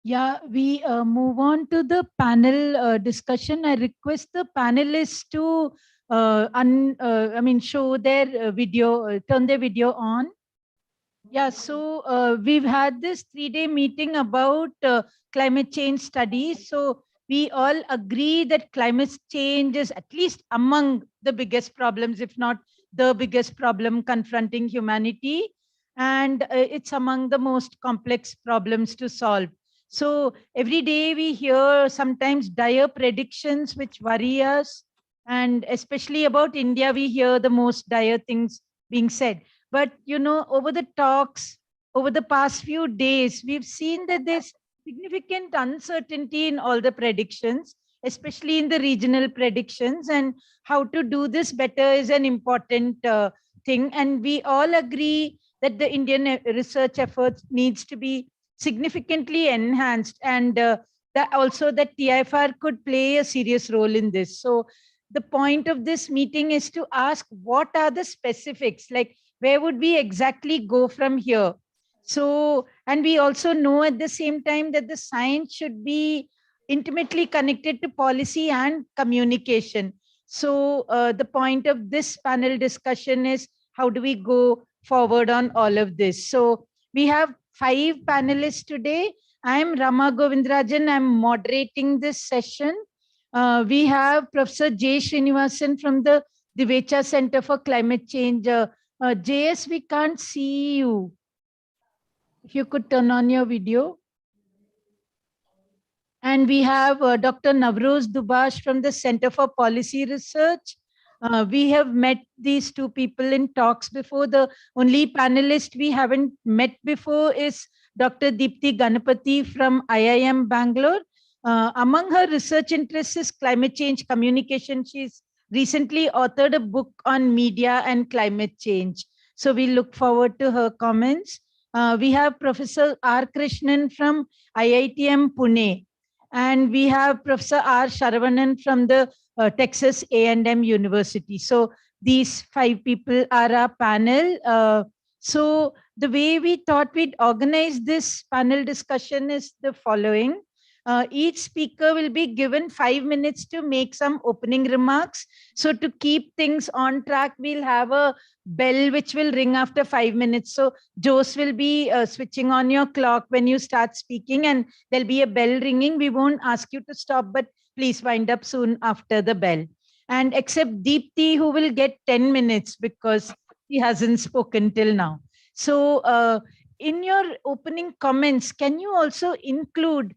Yeah, we move on to the panel discussion. I request the panelists to show their video, turn their video on. Yeah, so we've had this 3-day meeting about climate change studies. So we all agree that climate change is at least among the biggest problems, if not the biggest problem confronting humanity. And it's among the most complex problems to solve. So every day we hear sometimes dire predictions which worry us. And especially about India, we hear the most dire things being said. But over the talks, over the past few days, we've seen that there's significant uncertainty in all the predictions, especially in the regional predictions. And how to do this better is an important thing. And we all agree that the Indian research efforts needs to be significantly enhanced, and that also that TIFR could play a serious role in this. So the point of this meeting is to ask what are the specifics, like where would we exactly go from here. So, and we also know at the same time that the science should be intimately connected to policy and communication. So the point of this panel discussion is how do we go forward on all of this. So we have 5 panelists today. I am Rama Govindarajan. I'm moderating this session. We have Professor J. Srinivasan from the Divecha Center for Climate Change. JS, we can't see you. If you could turn on your video. And we have Dr. Navroz Dubash from the Center for Policy Research. We have met these 2 people in talks before. The only panelist we haven't met before is Dr. Deepti Ganapathy from IIM Bangalore. Among her research interests is climate change communication. She's recently authored a book on media and climate change. So we look forward to her comments. We have Professor R. Krishnan from IITM Pune. And we have Professor R. Saravanan from the Texas A&M University. So these 5 people are our panel. So the way we thought we'd organize this panel discussion is the following. Each speaker will be given 5 minutes to make some opening remarks. So to keep things on track, we'll have a bell which will ring after 5 minutes. So Jose will be switching on your clock when you start speaking, and there'll be a bell ringing. We won't ask you to stop, but please wind up soon after the bell. And except Deepti, who will get 10 minutes because he hasn't spoken till now. So in your opening comments, can you also include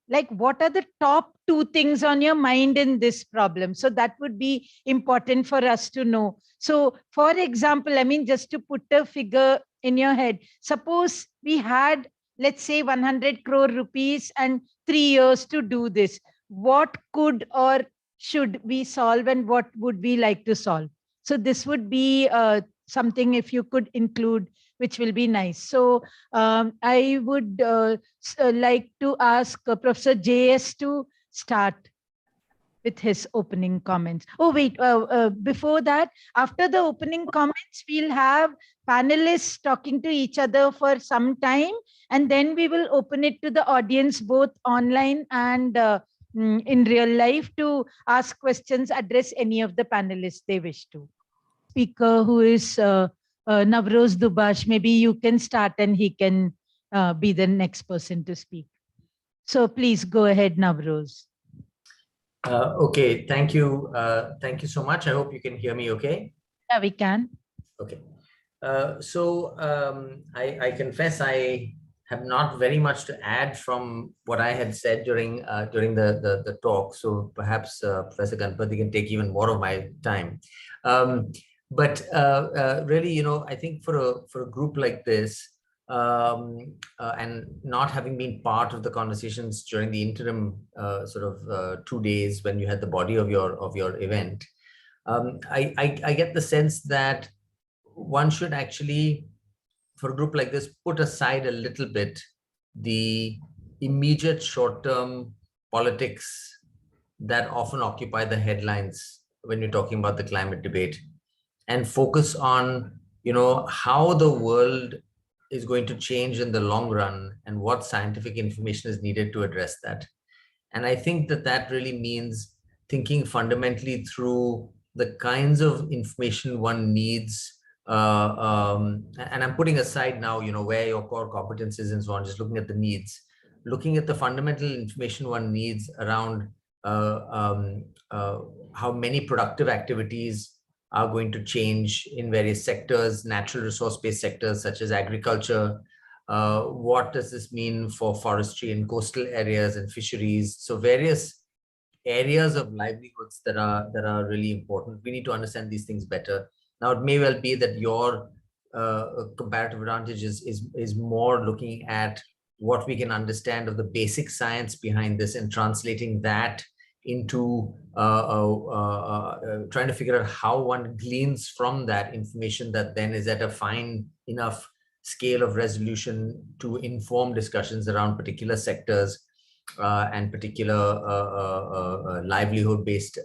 like what are the top 2 things on your mind in this problem? So that would be important for us to know. So for example, I mean, just to put a figure in your head, suppose we had, let's say 100 crore rupees and 3 years to do this. What could or should we solve, and what would we like to solve? So this would be something if you could include, which will be nice. So I would like to ask Professor JS to start with his opening comments. Oh, wait, before that, after the opening comments, we'll have panelists talking to each other for some time, and then we will open it to the audience, both online and in real life, to ask questions, address any of the panelists they wish to. Speaker who is Navroz Dubash, maybe you can start and he can be the next person to speak. So please go ahead, Navroz. Okay, thank you. Thank you so much. I hope you can hear me okay. Yeah, we can. Okay. I confess I have not very much to add from what I had said during the talk. So perhaps Professor Ganapathy can take even more of my time. But really, you know, I think for a group like this, and not having been part of the conversations during the interim 2 days when you had the body of your event, I get the sense that one should actually, for a group like this, put aside a little bit the immediate short-term politics that often occupy the headlines when you're talking about the climate debate, and focus on, you know, how the world is going to change in the long run and what scientific information is needed to address that. And I think that that really means thinking fundamentally through the kinds of information one needs. And I'm putting aside now, where your core competence is and so on, just looking at the needs, looking at the fundamental information one needs around how many productive activities are going to change in various sectors, natural resource-based sectors such as agriculture. What does this mean for forestry in coastal areas and fisheries? So various areas of livelihoods that are really important. We need to understand these things better. Now, it may well be that your comparative advantage is more looking at what we can understand of the basic science behind this and translating that into trying to figure out how one gleans from that information that then is at a fine enough scale of resolution to inform discussions around particular sectors and particular livelihood-based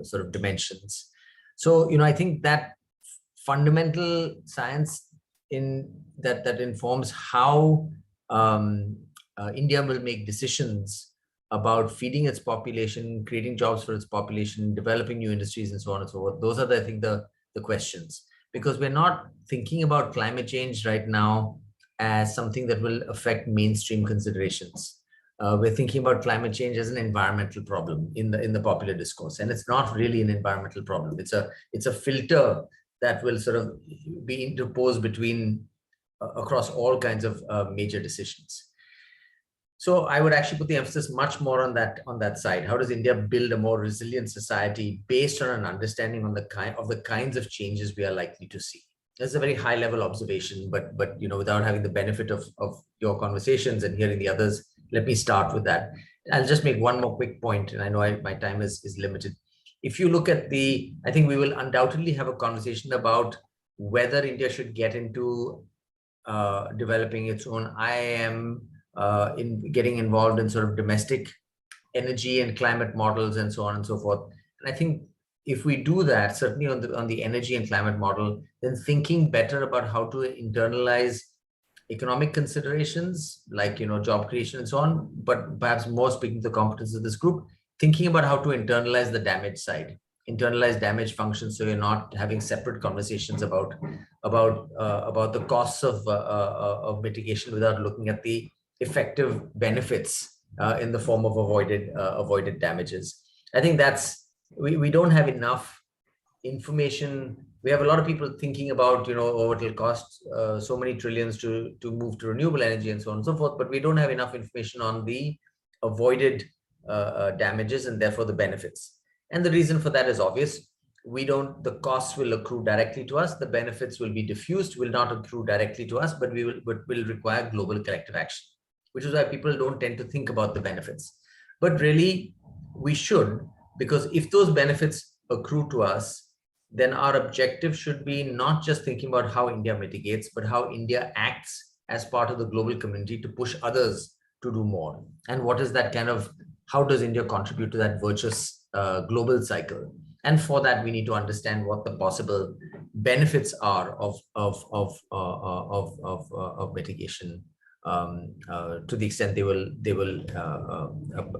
sort of dimensions. So, I think that fundamental science that informs how India will make decisions about feeding its population, creating jobs for its population, developing new industries, and so on and so forth. Those are, I think, the questions. Because we're not thinking about climate change right now as something that will affect mainstream considerations. We're thinking about climate change as an environmental problem in the popular discourse, and it's not really an environmental problem. It's a filter that will sort of be interposed between across all kinds of major decisions. So I would actually put the emphasis much more on that side. How does India build a more resilient society based on an understanding on the kinds of changes we are likely to see? That's a very high level observation, but without having the benefit of your conversations and hearing the others, let me start with that. I'll just make one more quick point, and I know my time is limited. If you look at I think we will undoubtedly have a conversation about whether India should get into developing its own IIM, in getting involved in sort of domestic energy and climate models and so on and so forth. And I think if we do that, certainly on the energy and climate model, then thinking better about how to internalize economic considerations like job creation and so on, but perhaps more speaking to the competence of this group, thinking about how to internalize the damage side, internalize damage functions, so you're not having separate conversations about the costs of mitigation without looking at the effective benefits in the form of avoided damages. I think we don't have enough information. We have a lot of people thinking about what it'll cost so many trillions to move to renewable energy and so on and so forth, but we don't have enough information on the avoided damages and therefore the benefits. And the reason for that is obvious. The costs will accrue directly to us. The benefits will be diffused, will not accrue directly to us, but will require global collective action, which is why people don't tend to think about the benefits. But really, we should, because if those benefits accrue to us, then our objective should be not just thinking about how India mitigates, but how India acts as part of the global community to push others to do more. And what is that how does India contribute to that virtuous global cycle? And for that, we need to understand what the possible benefits are of mitigation to the extent they will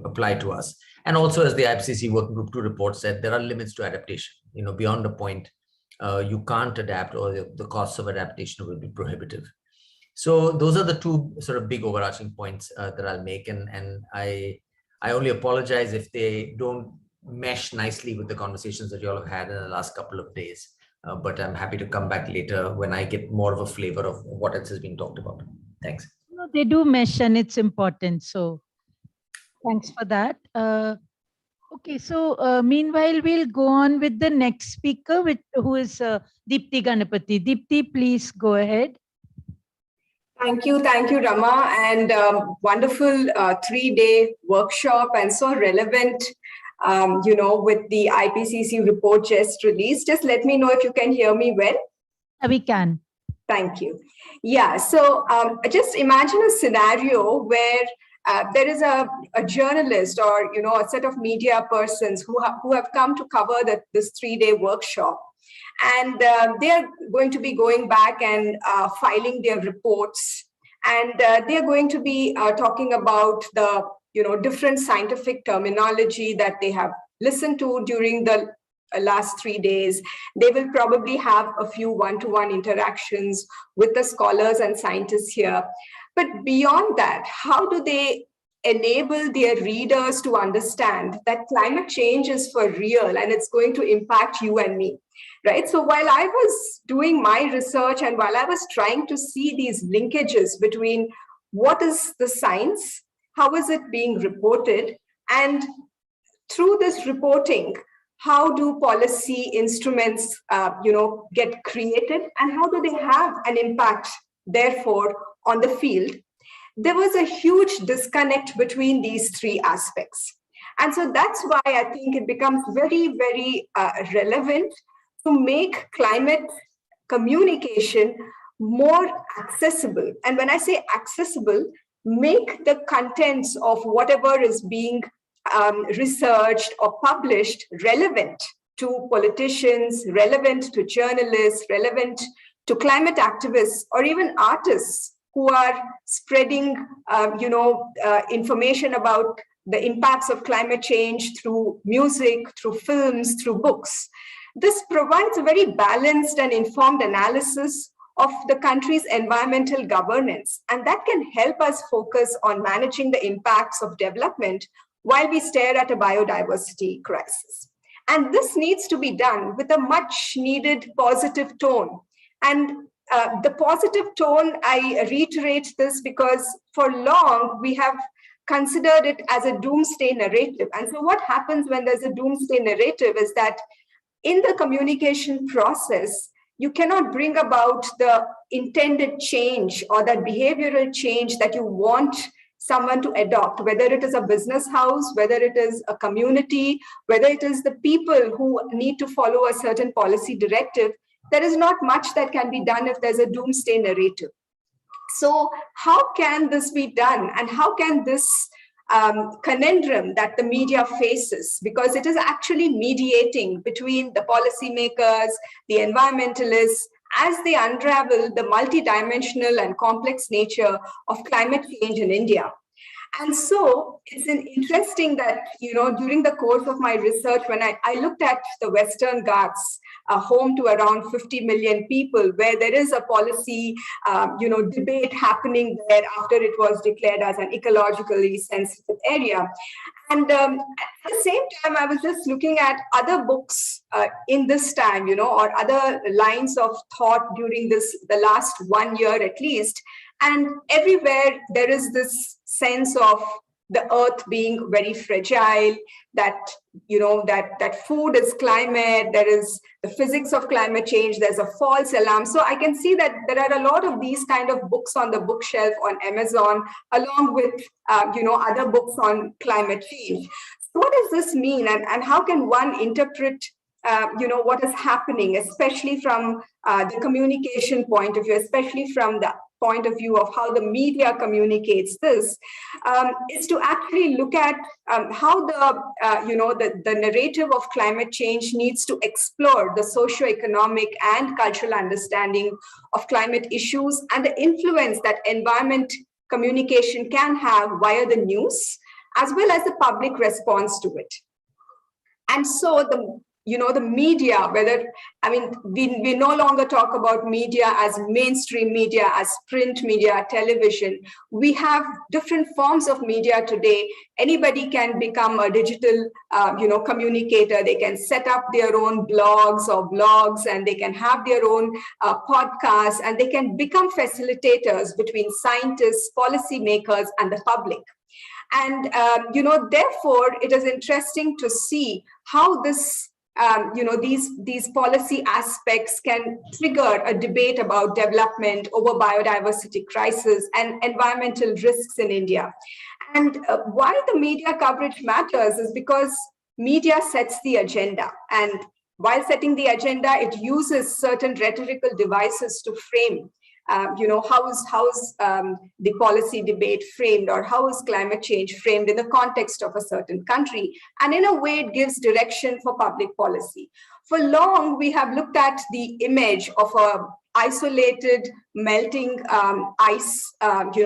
apply to us. And also, as the IPCC Working Group 2 report said, there are limits to adaptation. Beyond a point, you can't adapt, or the costs of adaptation will be prohibitive. So those are the two sort of big overarching points that I'll make, and I only apologize if they don't mesh nicely with the conversations that you all have had in the last couple of days. But I'm happy to come back later when I get more of a flavor of what else has been talked about. Thanks. No, they do mesh, and it's important. So thanks for that. Okay, so meanwhile, we'll go on with the next speaker, who is Deepti Ganapathy. Deepti, please go ahead. Thank you, Rama, and wonderful 3-day workshop, and so relevant, with the IPCC report just released. Just let me know if you can hear me well. We can. Thank you. Yeah, so just imagine a scenario where there is a journalist or a set of media persons who have come to cover this 3-day workshop. And they are going to be going back and filing their reports. And they are going to be talking about the different scientific terminology that they have listened to during the last 3 days. They will probably have a few one-to-one interactions with the scholars and scientists here. But beyond that, how do they enable their readers to understand that climate change is for real and it's going to impact you and me, right? So while I was doing my research and while I was trying to see these linkages between what is the science, how is it being reported, and through this reporting, how do policy instruments get created, and how do they have an impact, therefore, on the field? There was a huge disconnect between these three aspects. And so that's why I think it becomes very, very relevant to make climate communication more accessible. And when I say accessible, make the contents of whatever is being researched or published relevant to politicians, relevant to journalists, relevant to climate activists, or even artists who are spreading information about the impacts of climate change through music, through films, through books. This provides a very balanced and informed analysis of the country's environmental governance, and that can help us focus on managing the impacts of development while we stare at a biodiversity crisis. And this needs to be done with a much needed positive tone. And the positive tone, I reiterate this because for long we have considered it as a doomsday narrative. And so what happens when there's a doomsday narrative is that in the communication process, you cannot bring about the intended change or that behavioral change that you want someone to adopt, whether it is a business house, whether it is a community, whether it is the people who need to follow a certain policy directive. There is not much that can be done if there's a doomsday narrative. So how can this be done? And how can this conundrum that the media faces, because it is actually mediating between the policymakers, the environmentalists, as they unravel the multidimensional and complex nature of climate change in India. And so it's interesting that, during the course of my research, when I looked at the Western Ghats, home to around 50 million people, where there is a policy, debate happening there after it was declared as an ecologically sensitive area. And at the same time, I was just looking at other books in this time, or other lines of thought during the last 1 year at least. And everywhere there is this sense of the earth being very fragile, that, that food is climate, there is the physics of climate change, there's a false alarm. So I can see that there are a lot of these kind of books on the bookshelf on Amazon, along with, other books on climate change. So what does this mean? And how can one interpret what is happening, especially from the communication point of view, especially from the point of view of how the media communicates this, is to actually look at how the narrative of climate change needs to explore the socio-economic and cultural understanding of climate issues and the influence that environment communication can have via the news, as well as the public response to it. And so the media, we no longer talk about media as mainstream media, as print media, television. We have different forms of media today. Anybody can become a digital, communicator. They can set up their own blogs, and they can have their own podcasts, and they can become facilitators between scientists, policymakers, and the public. And, therefore, it is interesting to see how this these policy aspects can trigger a debate about development over biodiversity crisis and environmental risks in India. And why the media coverage matters is because media sets the agenda. And while setting the agenda, it uses certain rhetorical devices to frame how's the policy debate framed, or how is climate change framed in the context of a certain country. And in a way, it gives direction for public policy. For long, we have looked at the image of a isolated melting ice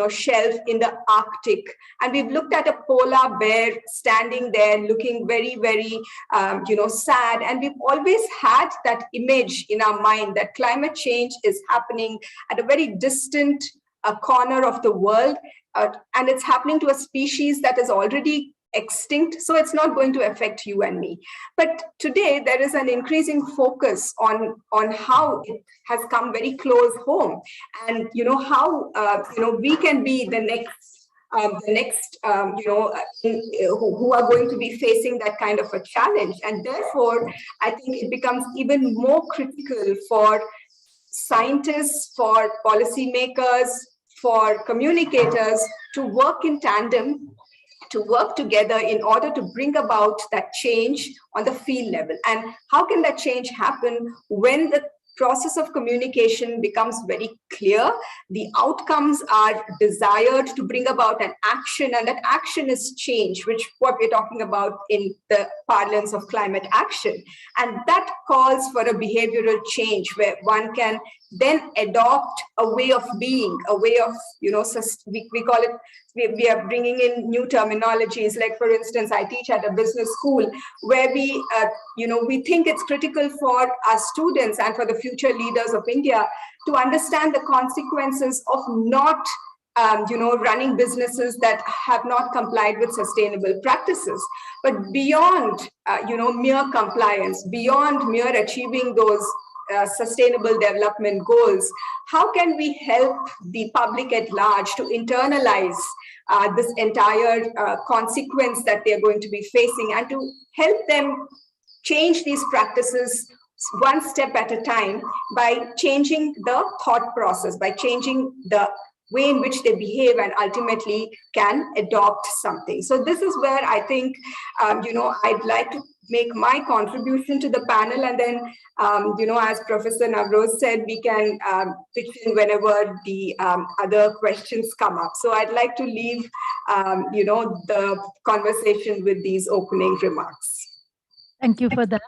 shelf in the Arctic, and we've looked at a polar bear standing there looking very, very sad, and we've always had that image in our mind that climate change is happening at a very distant corner of the world, and it's happening to a species that is already extinct, so it's not going to affect you and me. But today there is an increasing focus on how it has come very close home, and how we can be the next who are going to be facing that kind of a challenge. And therefore I think it becomes even more critical for scientists, for policymakers, for communicators to work in tandem, to work together in order to bring about that change on the field level. And how can that change happen? When the process of communication becomes very clear, the outcomes are desired to bring about an action, and that action is change, which what we're talking about in the parlance of climate action. And that calls for a behavioral change where one can then adopt a way of being, a way of, we call it, we are bringing in new terminologies. Like, for instance, I teach at a business school where we think it's critical for our students and for the future leaders of India to understand the consequences of not running businesses that have not complied with sustainable practices. But beyond, mere compliance, beyond mere achieving those sustainable development goals, how can we help the public at large to internalize this entire consequence that they're going to be facing, and to help them change these practices one step at a time by changing the thought process, by changing the way in which they behave, and ultimately can adopt something. So this is where I think, I'd like to make my contribution to the panel, and then, as Professor Navroz said, we can pitch in whenever the other questions come up. So I'd like to leave, the conversation with these opening remarks. Thank you for that.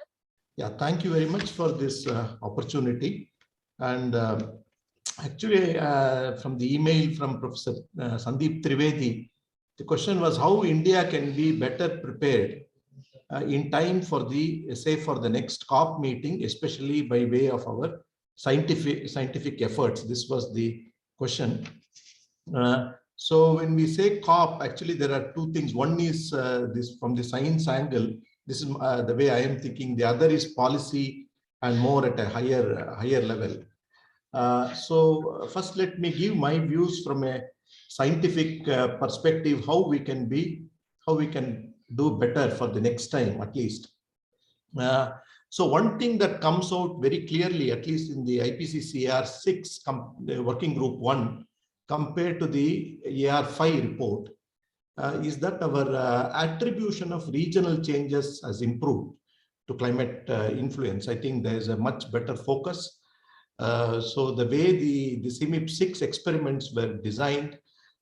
Yeah, thank you very much for this opportunity. And actually, from the email from Professor Sandip Trivedi, the question was how India can be better prepared in time for the next COP meeting, especially by way of our scientific efforts. This was the question. So when we say COP, actually there are two things. One is this from the science angle. This is the way I am thinking. The other is policy and more at a higher level. So first, let me give my views from a scientific perspective, how we can do better for the next time, at least. So one thing that comes out very clearly, at least in the IPCC AR6 working group 1 compared to the AR5 report, is that our attribution of regional changes has improved to climate influence. I think there is a much better focus. So the way the CMIP-6 experiments were designed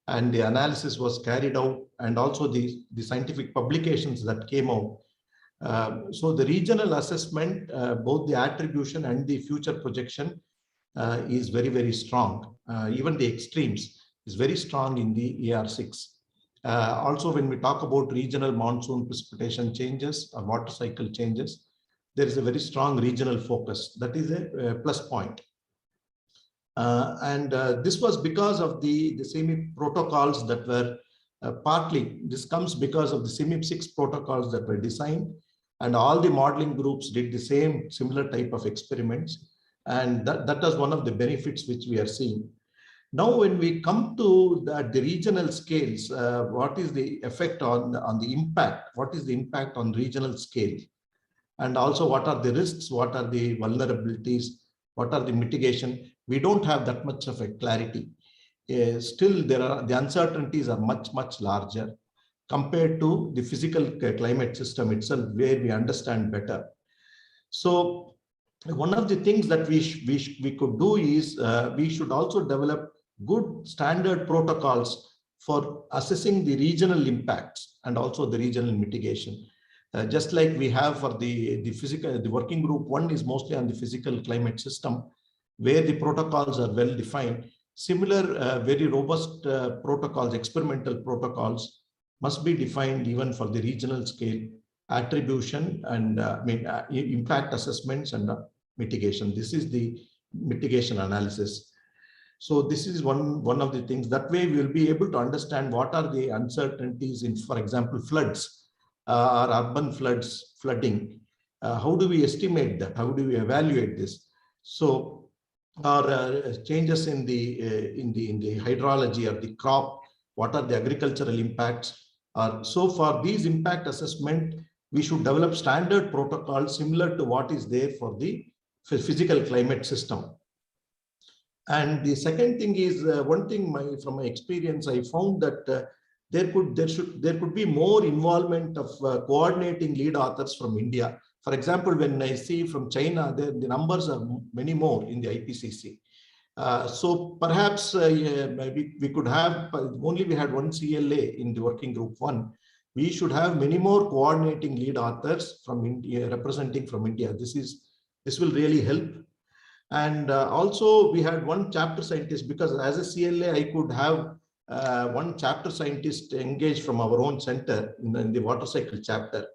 and the analysis was carried out, and also the scientific publications that came out. So the regional assessment, both the attribution and the future projection is very, very strong. Even the extremes is very strong in the AR6. Also, when we talk about regional monsoon precipitation changes or water cycle changes, there is a very strong regional focus. That is a plus point. This was because of the CMIP protocols that were partly, this comes because of the CMIP-6 protocols that were designed, and all the modeling groups did the similar type of experiments. And that was one of the benefits which we are seeing. Now, when we come to the regional scales, what is the effect on the impact? What is the impact on regional scale? And also, what are the risks? What are the vulnerabilities? What are the mitigation? We don't have that much of a clarity. Still, the uncertainties are much, much larger compared to the physical climate system itself, where we understand better. So one of the things that we could do is we should also develop good standard protocols for assessing the regional impacts and also the regional mitigation. Just like we have for the working group one is mostly on the physical climate system, where the protocols are well defined. Similar very robust protocols, experimental protocols must be defined even for the regional scale attribution and impact assessments and mitigation. This is the mitigation analysis. So this is one of the things. That way we will be able to understand what are the uncertainties in, for example, floods or urban flooding. How do we estimate that? How do we evaluate this? So, or changes in the hydrology of the crop. What are the agricultural impacts? So for these impact assessment, we should develop standard protocols similar to what is there for the physical climate system. And the second thing is one thing from my experience, I found that there could be more involvement of coordinating lead authors from India. For example, when I see from China, the numbers are many more in the IPCC. So perhaps we could have, only we had one CLA in the working group one. We should have many more coordinating lead authors from India, representing from India. This will really help. And also we had one chapter scientist, because as a CLA, I could have one chapter scientist engaged from our own center in the water cycle chapter.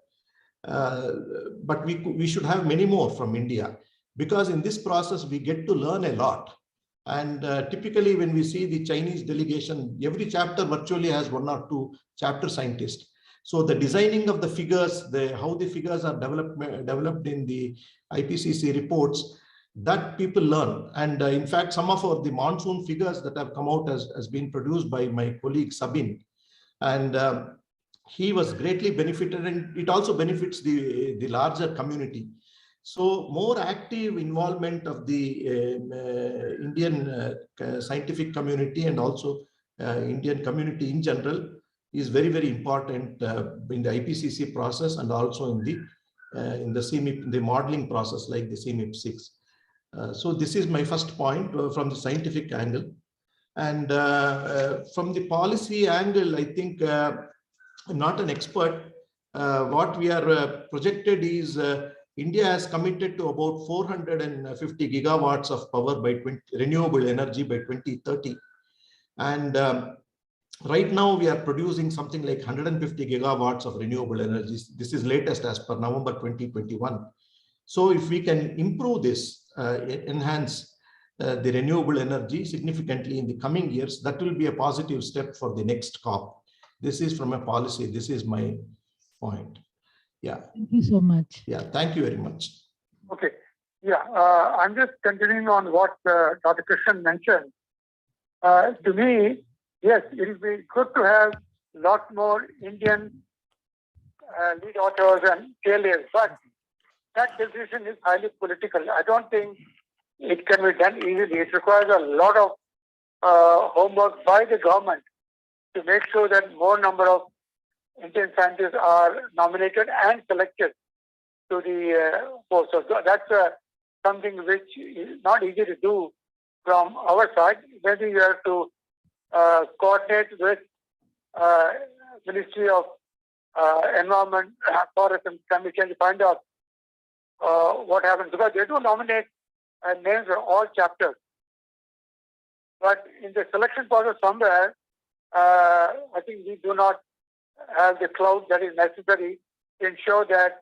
But we should have many more from India, because in this process, we get to learn a lot. And typically when we see the Chinese delegation, every chapter virtually has one or two chapter scientists. So the designing of the figures, how the figures are developed in the IPCC reports, that people learn. And in fact, some of the monsoon figures that have come out has been produced by my colleague Sabin. And he was greatly benefited, and it also benefits the larger community. So more active involvement of the Indian scientific community and also Indian community in general is very, very important in the IPCC process, and also in the modeling process like the CMIP 6. So this is my first point from the scientific angle. And from the policy angle, I think I'm not an expert. What we are projected is India has committed to about 450 gigawatts of power renewable energy by 2030. And right now we are producing something like 150 gigawatts of renewable energy. This is latest as per November 2021. So if we can improve this, enhance the renewable energy significantly in the coming years, that will be a positive step for the next COP. This is from a policy. This is my point. Yeah. Thank you so much. Yeah, thank you very much. Okay. Yeah, I'm just continuing on what Dr. Krishnan mentioned. To me, yes, it will be good to have a lot more Indian lead authors and CLAs, but that decision is highly political. I don't think it can be done easily. It requires a lot of homework by the government to make sure that more number of Indian scientists are nominated and selected to the post. So that's something which is not easy to do from our side. Maybe you have to coordinate with Ministry of Environment, Forest and Climate Change to find out what happens, because they do nominate names for all chapters. But in the selection process somewhere, I think we do not have the clout that is necessary to ensure that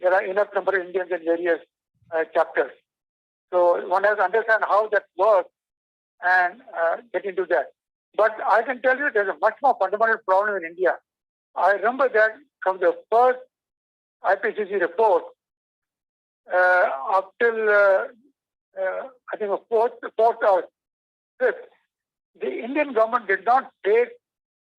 there are enough number of Indians in various chapters. So one has to understand how that works and get into that. But I can tell you there's a much more fundamental problem in India. I remember that from the first IPCC report up till I think the fourth or fifth, the Indian government did not take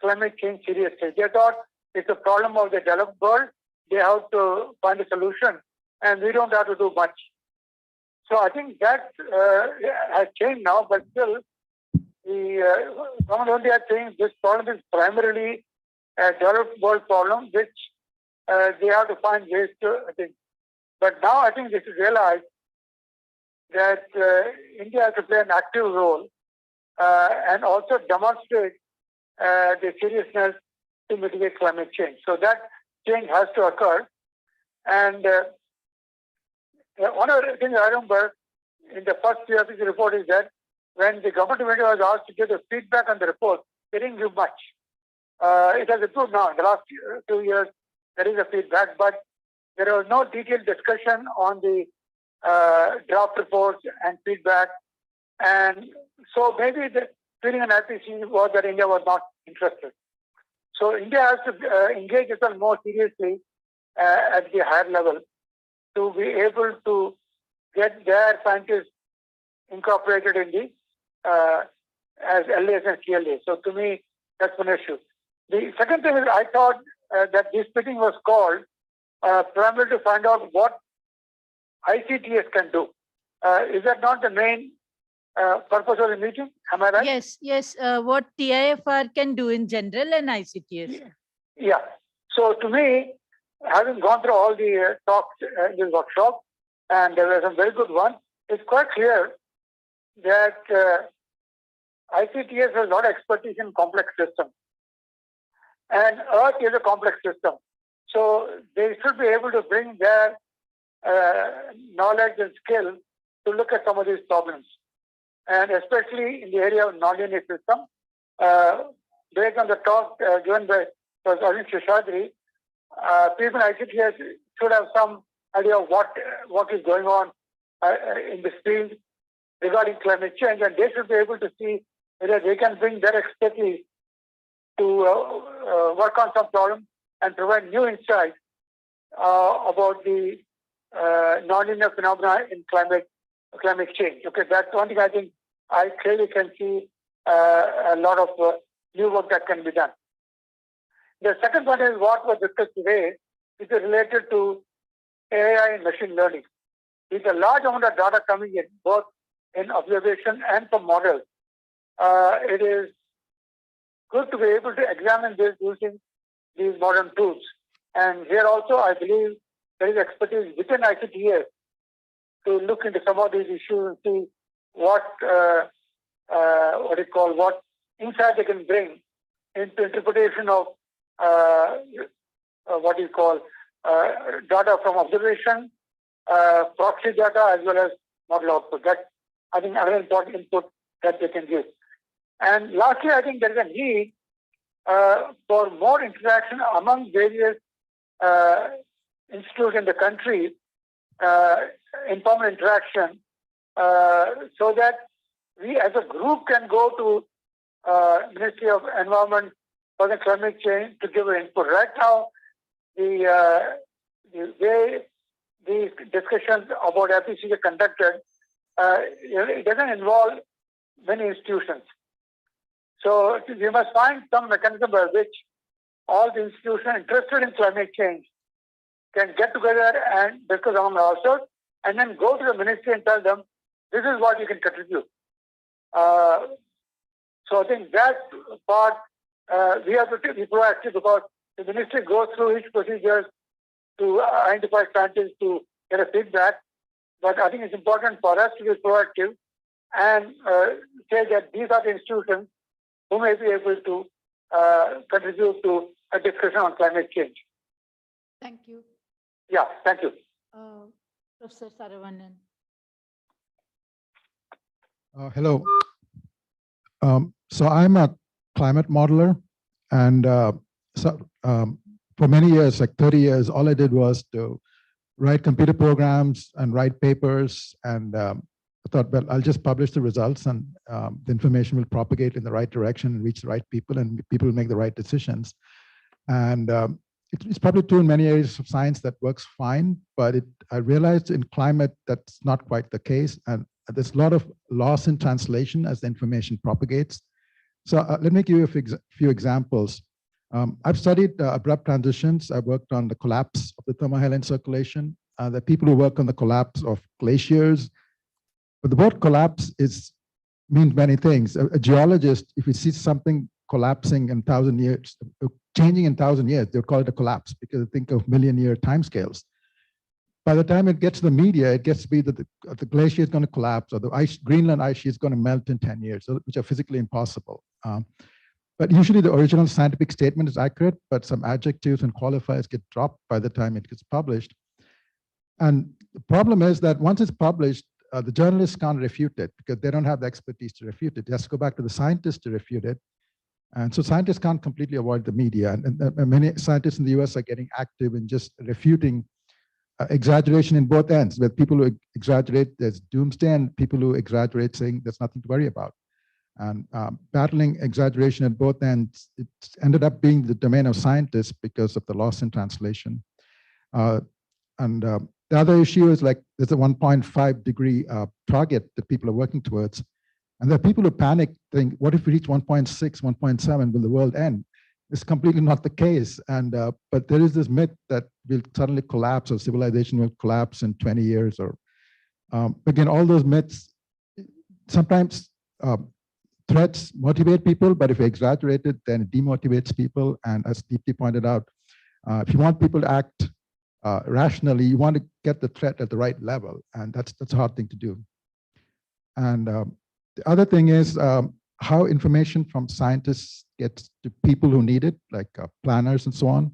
climate change seriously. They thought it's a problem of the developed world. They have to find a solution, and we don't have to do much. So I think that has changed now, but still, the government only are saying this problem is primarily a developed world problem, which they have to find ways to, I think. But now I think this is realized that India has to play an active role and also demonstrate the seriousness to mitigate climate change. So that change has to occur. And one of the things I remember in the first PRPC report is that when the government of India was asked to give the feedback on the report, they didn't give much. It has improved now. In the last 2 years, there is a feedback, but there was no detailed discussion on the draft reports and feedback. And so maybe the feeling in IPC was that India was not interested. So India has to engage itself more seriously at the higher level to be able to get their scientists incorporated in the as LAs and CLAs. So to me, that's an issue. The second thing is I thought that this meeting was called primarily to find out what ICTS can do. Is that not the main purpose of the meeting? Am I right? Yes, yes. What TIFR can do in general and ICTS. Yeah. So to me, having gone through all the talks in this workshop, and there were some very good ones, it's quite clear that ICTS has a lot of expertise in complex systems. And Earth is a complex system. So they should be able to bring their knowledge and skill to look at some of these problems. And especially in the area of nonlinear system, based on the talk given by Arvind Sheshadri, people in ICTS should have some idea of what is going on in this field regarding climate change, and they should be able to see whether they can bring their expertise to work on some problem and provide new insights about the nonlinear phenomena in climate change. Okay, that's one thing I think I clearly can see a lot of new work that can be done. The second one is what was discussed today, which is related to AI and machine learning. With a large amount of data coming in, both in observation and from models, it is good to be able to examine this using these modern tools. And here also, I believe there is expertise within ICTS to look into some of these issues and see what insight they can bring into interpretation of data from observation, proxy data, as well as model output. That's, I think, another important input that they can give. And lastly, I think there is a need for more interaction among various institutes in the country, informal interaction, so that we as a group can go to Ministry of Environment for the climate change to give an input. Right now, the way these discussions about FPC are conducted, it doesn't involve many institutions. So we must find some mechanism by which all the institutions interested in climate change can get together and discuss among ourselves, and then go to the ministry and tell them, this is what you can contribute. So I think that part, we have to be proactive, because the ministry goes through each procedure to identify scientists to get a feedback. But I think it's important for us to be proactive and say that these are the institutions who may be able to contribute to a discussion on climate change. Thank you. Yeah, thank you. Professor Saravanan. Hello. So I'm a climate modeler, and for many years, like 30 years, all I did was to write computer programs and write papers, and I thought, well, I'll just publish the results, and the information will propagate in the right direction and reach the right people, and people will make the right decisions. And it's probably true in many areas of science that works fine, but I realized in climate that's not quite the case, and there's a lot of loss in translation as the information propagates. So let me give you a few examples. I've studied abrupt transitions. I've worked on the collapse of the thermohaline circulation. The people who work on the collapse of glaciers. But the word collapse means many things. A geologist, if he sees something collapsing in 1,000 years, changing in 1,000 years, they'll call it a collapse, because they think of million-year timescales. by the time it gets to the media, it gets to be that the glacier is going to collapse or the Greenland ice sheet is going to melt in 10 years, which are physically impossible. But usually the original scientific statement is accurate, but some adjectives and qualifiers get dropped by the time it gets published. And the problem is that once it's published, the journalists can't refute it because they don't have the expertise to refute it. It has to go back to the scientists to refute it. And so scientists can't completely avoid the media. And many scientists in the US are getting active in just refuting exaggeration in both ends. With people who exaggerate, there's doomsday, and people who exaggerate saying there's nothing to worry about. And battling exaggeration at both ends, it's ended up being the domain of scientists because of the loss in translation. The other issue is like there's a 1.5 degree target that people are working towards. And there are people who panic, think, what if we reach 1.6, 1.7, will the world end? It's completely not the case. And but there is this myth that we'll suddenly collapse or civilization will collapse in 20 years. Or again, all those myths, sometimes threats motivate people, but if you exaggerate it, then it demotivates people. And as Deepti pointed out, if you want people to act rationally, you want to get the threat at the right level. And that's a hard thing to do. And the other thing is how information from scientists gets to people who need it, like planners and so on.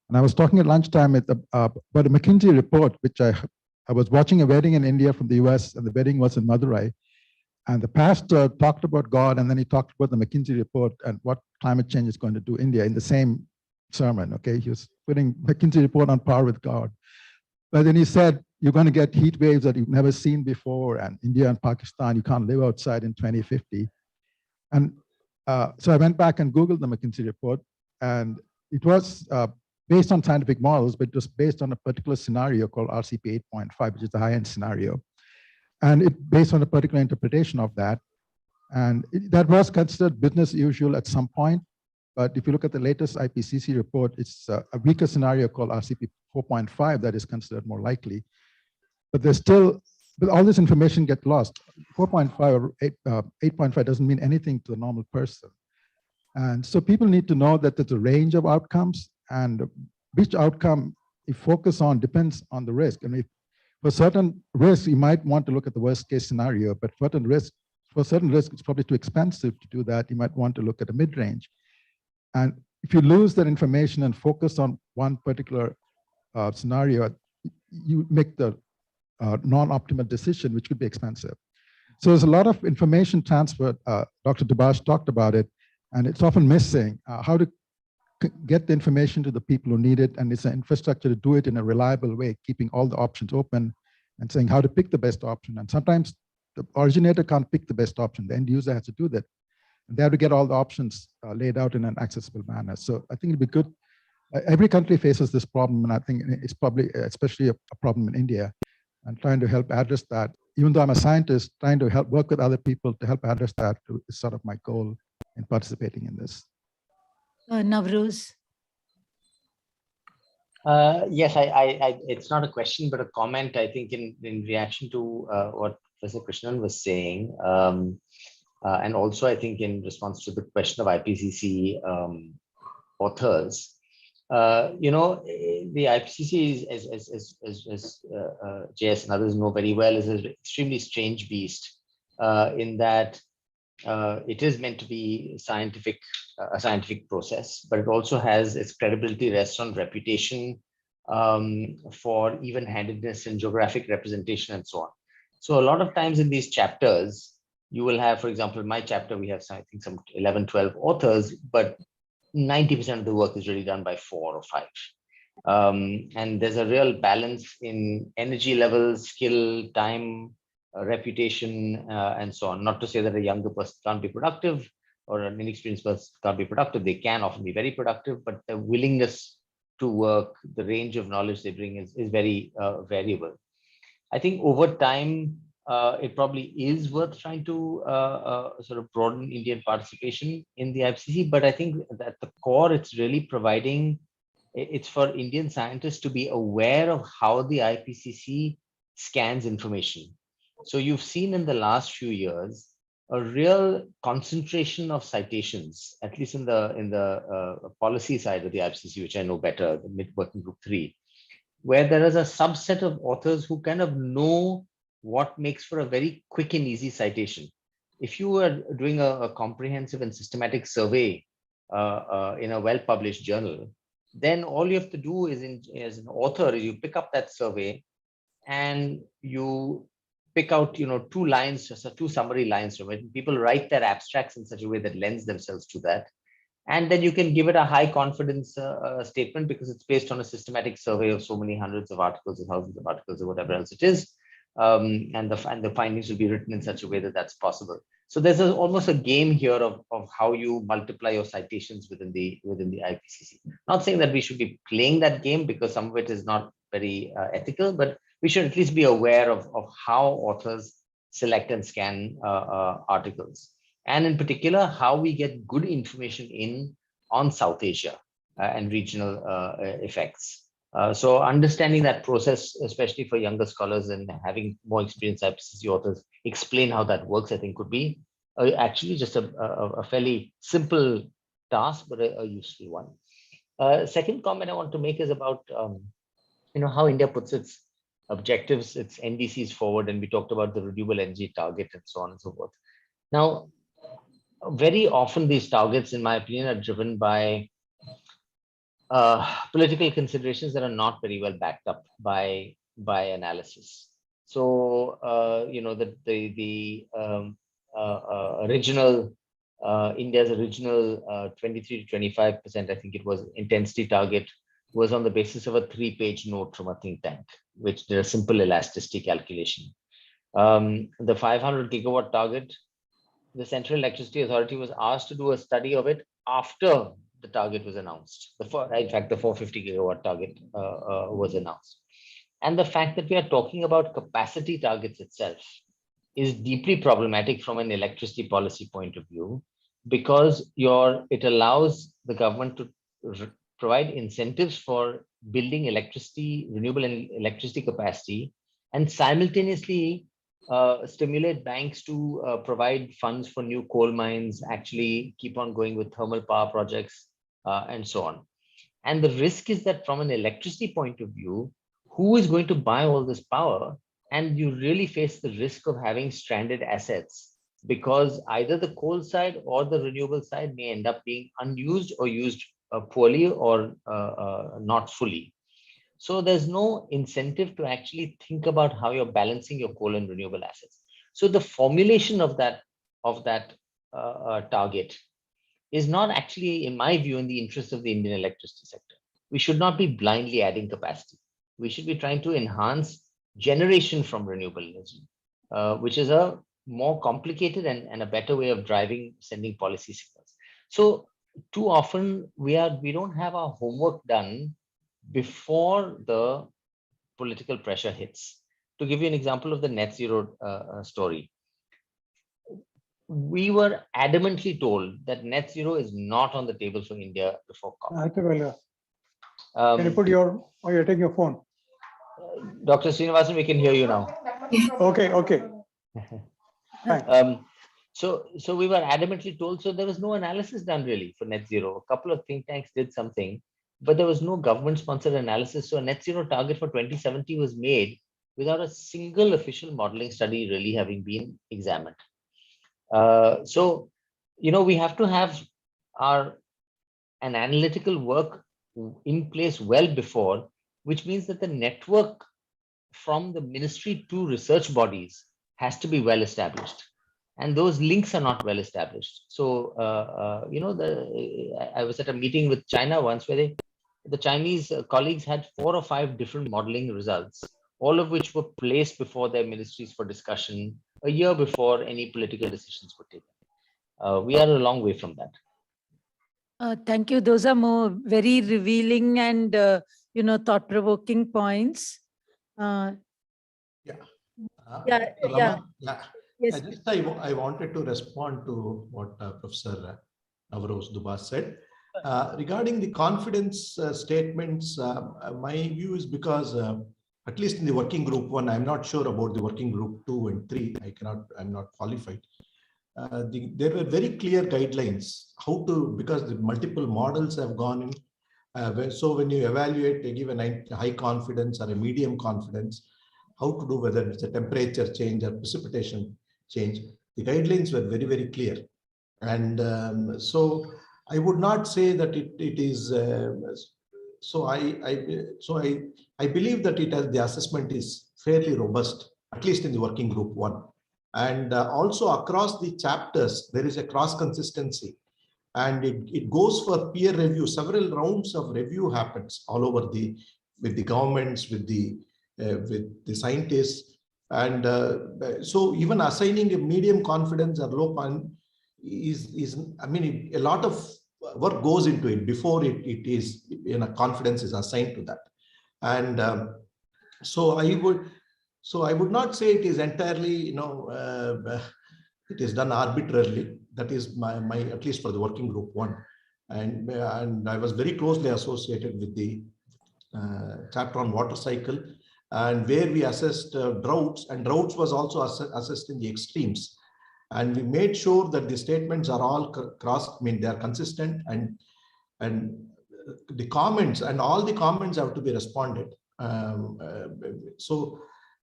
And I was talking at lunchtime about a McKinsey report, which I was watching a wedding in India from the US, and the wedding was in Madurai. And the pastor talked about God, and then he talked about the McKinsey report and what climate change is going to do India in the same sermon, okay? He was putting McKinsey report on par with God. But then he said, you're going to get heat waves that you've never seen before, and India and Pakistan, you can't live outside in 2050. And so I went back and Googled the McKinsey report, and it was based on scientific models, but it was based on a particular scenario called RCP 8.5, which is the high-end scenario. And it based on a particular interpretation of that. And that was considered business usual at some point. But if you look at the latest IPCC report, it's a weaker scenario called RCP 4.5 that is considered more likely. But there's still, but all this information gets lost. 4.5 or 8.5 doesn't mean anything to the normal person. And so people need to know that there's a range of outcomes, and which outcome you focus on depends on the risk. And if for certain risks, you might want to look at the worst case scenario, but for certain risks, it's probably too expensive to do that. You might want to look at a mid-range. And if you lose that information and focus on one particular scenario, you make the non-optimal decision, which could be expensive. So there's a lot of information transfer. Dr. Dubash talked about it, and it's often missing how to get the information to the people who need it, and it's an infrastructure to do it in a reliable way, keeping all the options open and saying how to pick the best option. And sometimes the originator can't pick the best option. The end user has to do that. And they have to get all the options laid out in an accessible manner. So I think it'd be good. Every country faces this problem, and I think it's probably especially a problem in India. And trying to help address that, even though I'm a scientist, trying to help work with other people to help address that is sort of my goal in participating in this. Navroz. Yes, it's not a question, but a comment, I think, in reaction to what Professor Krishnan was saying. And also, I think, in response to the question of IPCC authors, you know, the IPCC, as JS and others know very well, is an extremely strange beast in that it is meant to be scientific, a scientific process, but it also has its credibility rests on reputation for even-handedness and geographic representation and so on. So a lot of times in these chapters, you will have, for example, in my chapter, we have, I think, some 11, 12 authors, but 90% of the work is really done by 4 or 5. And there's a real balance in energy levels, skill, time, reputation, and so on. Not to say that a younger person can't be productive or an inexperienced person can't be productive. They can often be very productive, but the willingness to work, the range of knowledge they bring is very variable. I think over time, it probably is worth trying to sort of broaden Indian participation in the IPCC, but I think that at the core, it's really providing, it's for Indian scientists to be aware of how the IPCC scans information. So you've seen in the last few years, a real concentration of citations, at least in the policy side of the IPCC, which I know better, the Mid-Working Group 3, where there is a subset of authors who kind of know what makes for a very quick and easy citation. If you were doing a comprehensive and systematic survey in a well-published journal, then all you have to do is, as an author, you pick up that survey and you pick out, 2 lines, just 2 summary lines from it. People write their abstracts in such a way that lends themselves to that. And then you can give it a high confidence statement because it's based on a systematic survey of so many hundreds of articles or thousands of articles or whatever else it is. And the findings will be written in such a way that that's possible. So there's almost a game here of how you multiply your citations within the IPCC. Not saying that we should be playing that game because some of it is not very ethical, but we should at least be aware of how authors select and scan articles. And in particular, how we get good information on South Asia and regional effects. So understanding that process, especially for younger scholars and having more experienced IPCC authors explain how that works, I think could be actually just a fairly simple task, but a useful one. Second comment I want to make is about how India puts its objectives, its NDCs forward, and we talked about the renewable energy target and so on and so forth. Now, very often these targets, in my opinion, are driven by political considerations that are not very well backed up by analysis. So, India's original 23 to 25%, I think it was, intensity target was on the basis of a 3-page note from a think tank, which did a simple elasticity calculation. The 500 gigawatt target, the Central Electricity Authority was asked to do a study of it after the target was announced. In fact, the 450 gigawatt target was announced. And the fact that we are talking about capacity targets itself is deeply problematic from an electricity policy point of view, because it allows the government to provide incentives for building renewable electricity capacity, and simultaneously stimulate banks to provide funds for new coal mines, actually keep on going with thermal power projects, and so on. And the risk is that from an electricity point of view, who is going to buy all this power? And you really face the risk of having stranded assets, because either the coal side or the renewable side may end up being unused or used poorly or not fully. So there's no incentive to actually think about how you're balancing your coal and renewable assets. So the formulation of that target is not actually, in my view, in the interest of the Indian electricity sector. We should not be blindly adding capacity. We should be trying to enhance generation from renewable energy, which is a more complicated and a better way of sending policy signals. So too often we don't have our homework done before the political pressure hits. To give you an example of the net zero story, we were adamantly told that net zero is not on the table for India before COP. Can you put or you're taking your phone? Dr. Srinivasan, we can hear you now. Okay. So we were adamantly told, so there was no analysis done really for net zero. A couple of think tanks did something, but there was no government-sponsored analysis. So a net zero target for 2070 was made without a single official modeling study really having been examined. So, we have to have an analytical work in place well before, which means that the network from the ministry to research bodies has to be well established. And those links are not well established. So, I was at a meeting with China once where the Chinese colleagues had 4 or 5 different modeling results, all of which were placed before their ministries for discussion a year before any political decisions were taken. We are a long way from that. Thank you. Those are very revealing and, thought-provoking points. Rama, Yes. I wanted to respond to what Professor Navroz Dubas said. Regarding the confidence statements, my view is because at least in the working group 1, I'm not sure about the working group 2 and 3. I'm not qualified. There were very clear guidelines how to, because the multiple models have gone in, So when you evaluate, you give a high confidence or a medium confidence, how to do, whether it's a temperature change or precipitation change. The guidelines were very, very clear. And so I would not say that it is, I believe that the assessment is fairly robust, at least in the working group 1. And also across the chapters, there is a cross consistency. And it goes for peer review. Several rounds of review happens all over with the governments, with the scientists. And so even assigning a medium confidence or low confidence is I mean, a lot of work goes into it before it is, confidence is assigned to that. And so I would not say it is entirely, it is done arbitrarily. That is my at least for the working group 1. And I was very closely associated with the chapter on water cycle, and where we assessed droughts, and droughts was also assessed in the extremes. And we made sure that the statements are all they are consistent, and the comments, and all the comments have to be responded. So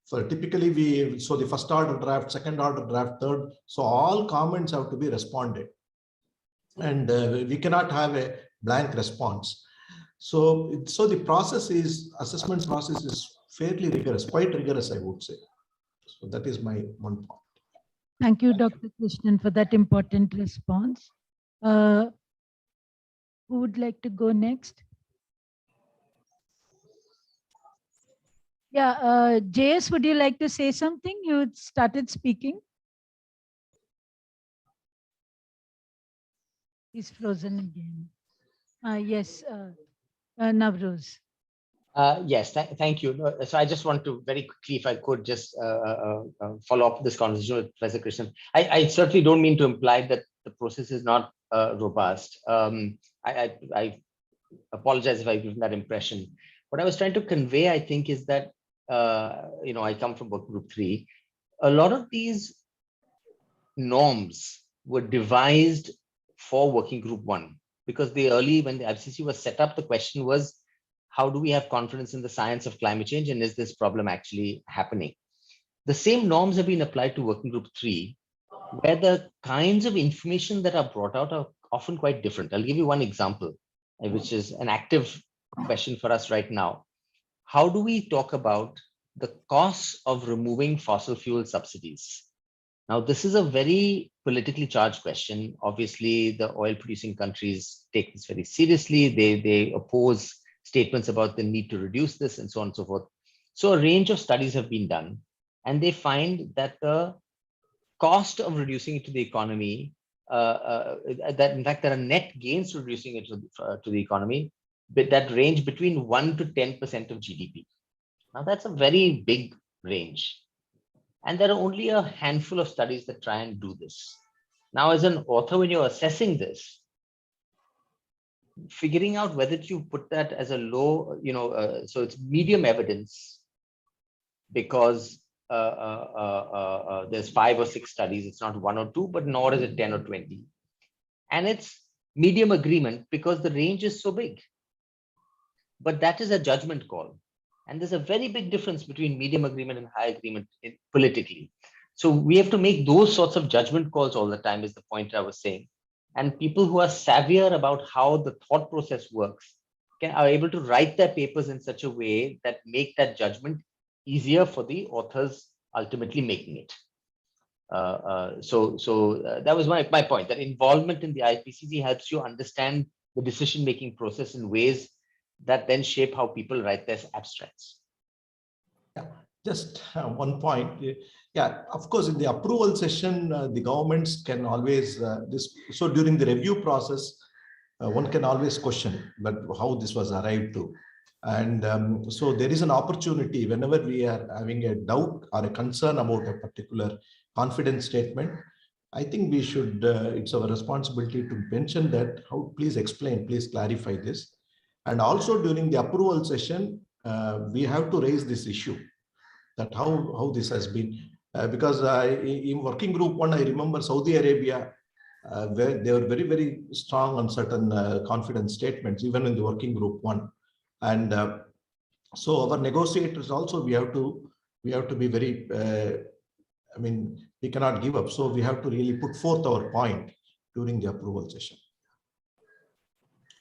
for typically the first order draft, second order draft, third, so all comments have to be responded. And we cannot have a blank response. So the assessment process is fairly rigorous, quite rigorous, I would say. So that is my one point. Thank you, Dr. Krishnan, for that important response. Who would like to go next? Yeah, JS, would you like to say something? You started speaking. He's frozen again. Yes, Navroz. Yes, thank you. So I just want to very quickly, if I could just follow up this conversation with Professor Krishnan. I certainly don't mean to imply that the process is not robust. I apologize if I've given that impression. What I was trying to convey, I think, is that, I come from working group 3. A lot of these norms were devised for working group 1, because when the IPCC was set up, the question was, how do we have confidence in the science of climate change, and is this problem actually happening? The same norms have been applied to working group 3, where the kinds of information that are brought out are often quite different. I'll give you one example, which is an active question for us right now. How do we talk about the costs of removing fossil fuel subsidies? Now, this is a very politically charged question. Obviously, the oil producing countries take this very seriously. They oppose statements about the need to reduce this and so on and so forth. So a range of studies have been done, and they find that the cost of reducing it to the economy, that in fact there are net gains to reducing it to the economy, but that range between 1 to 10% of GDP. Now that's a very big range. And there are only a handful of studies that try and do this. Now, as an author, when you're assessing this, figuring out whether to put that as a low, so it's medium evidence, because there's 5 or 6 studies. It's not 1 or 2, but nor is it 10 or 20. And it's medium agreement because the range is so big. But that is a judgment call. And there's a very big difference between medium agreement and high agreement politically. So we have to make those sorts of judgment calls all the time, is the point I was saying. And people who are savvier about how the thought process works are able to write their papers in such a way that make that judgment easier for the authors ultimately making it. So that was my point, that involvement in the IPCC helps you understand the decision-making process in ways that then shape how people write their abstracts. Yeah, just one point. Yeah, of course, in the approval session, the governments can always, so during the review process, one can always question but how this was arrived to. And so there is an opportunity whenever we are having a doubt or a concern about a particular confidence statement. I think we should, it's our responsibility to mention that, please explain, please clarify this. And also during the approval session, we have to raise this issue, that how this has been, because in working group 1, I remember Saudi Arabia where they were very, very strong on certain confidence statements, even in the working group 1. And so our negotiators also, we have to be very, we cannot give up. So we have to really put forth our point during the approval session.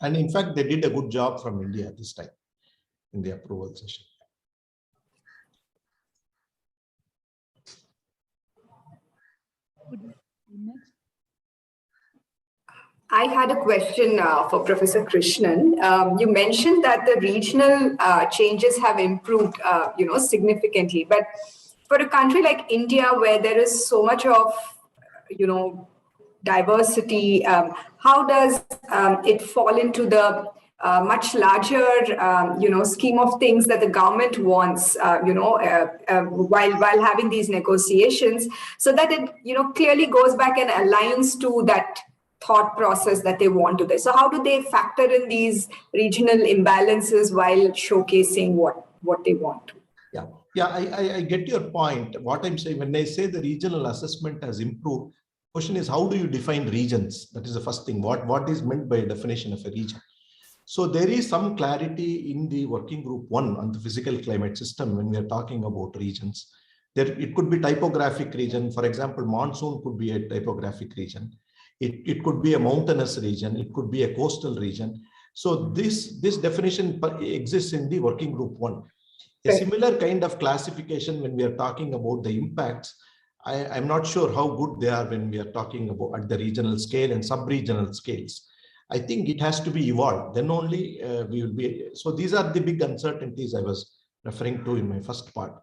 And in fact, they did a good job from India this time in the approval session. I had a question for Professor Krishnan. You mentioned that the regional changes have improved, significantly. But for a country like India, where there is so much of, diversity, how does it fall into the much larger, scheme of things that the government wants, while having these negotiations, so that it, clearly goes back and aligns to that thought process that they want to do. So how do they factor in these regional imbalances while showcasing what they want? Yeah, I get your point. What I'm saying, when I say the regional assessment has improved, question is, how do you define regions? That is the first thing. What is meant by a definition of a region? So there is some clarity in the working group 1 on the physical climate system when we are talking about regions. It could be typographic region. For example, monsoon could be a typographic region. It could be a mountainous region. It could be a coastal region. So this definition exists in the working group 1. A similar kind of classification when we are talking about the impacts, I'm not sure how good they are when we are talking about at the regional scale and sub-regional scales. I think it has to be evolved. Then only we will be. So these are the big uncertainties I was referring to in my first part.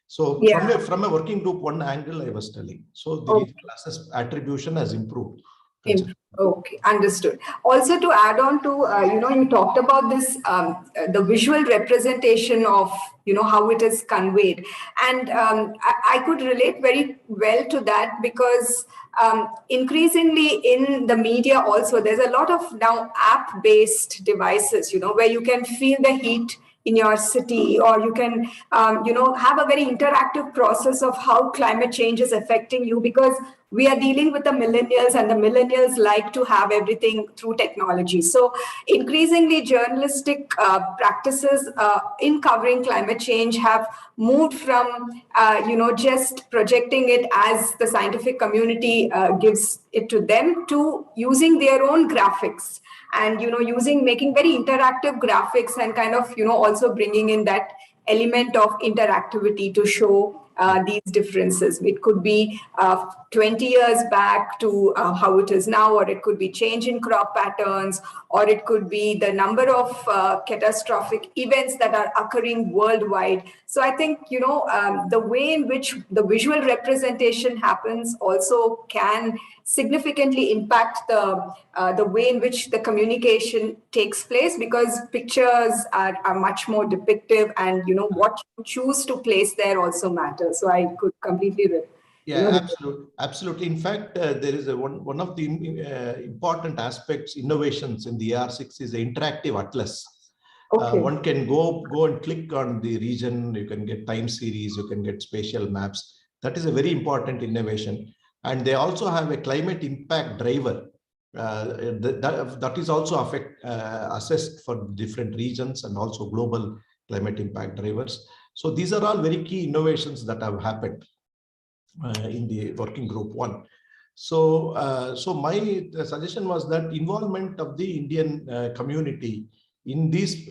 So from a working group 1 angle, I was telling. So the regional attribution has improved. Okay, understood. Also, to add on to, you talked about this, the visual representation of, how it is conveyed. And I could relate very well to that, because increasingly in the media also, there's a lot of now app-based devices, where you can feel the heat in your city, or you can, have a very interactive process of how climate change is affecting you, because we are dealing with the millennials, and the millennials like to have everything through technology. So increasingly journalistic practices in covering climate change have moved from, just projecting it as the scientific community gives it to them, to using their own graphics and, making very interactive graphics, and kind of, also bringing in that element of interactivity to show these differences. It could be 20 years back to how it is now, or it could be change in crop patterns, or it could be the number of catastrophic events that are occurring worldwide. So I think, the way in which the visual representation happens also can significantly impact the way in which the communication takes place, because pictures are much more depictive, and what you choose to place there also matters. So I could completely absolutely. In fact, there is one of the important aspects, innovations in the AR6 is the interactive atlas. One can go and click on the region. You can get time series. You can get spatial maps. That is a very important innovation. And they also have a climate impact driver that is also assessed for different regions, and also global climate impact drivers. So these are all very key innovations that have happened in the working group 1. So my suggestion was that involvement of the Indian community in these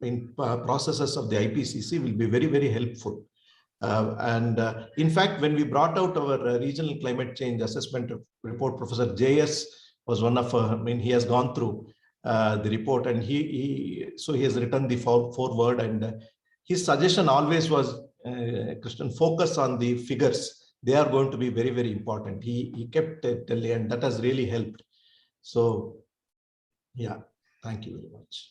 processes of the IPCC will be very, very helpful. In fact, when we brought out our regional climate change assessment report, Professor JS was one of, he has gone through the report, and he has written the foreword, and his suggestion always was, Christian, focus on the figures. They are going to be very, very important. He kept telling, and that has really helped. So, yeah, thank you very much.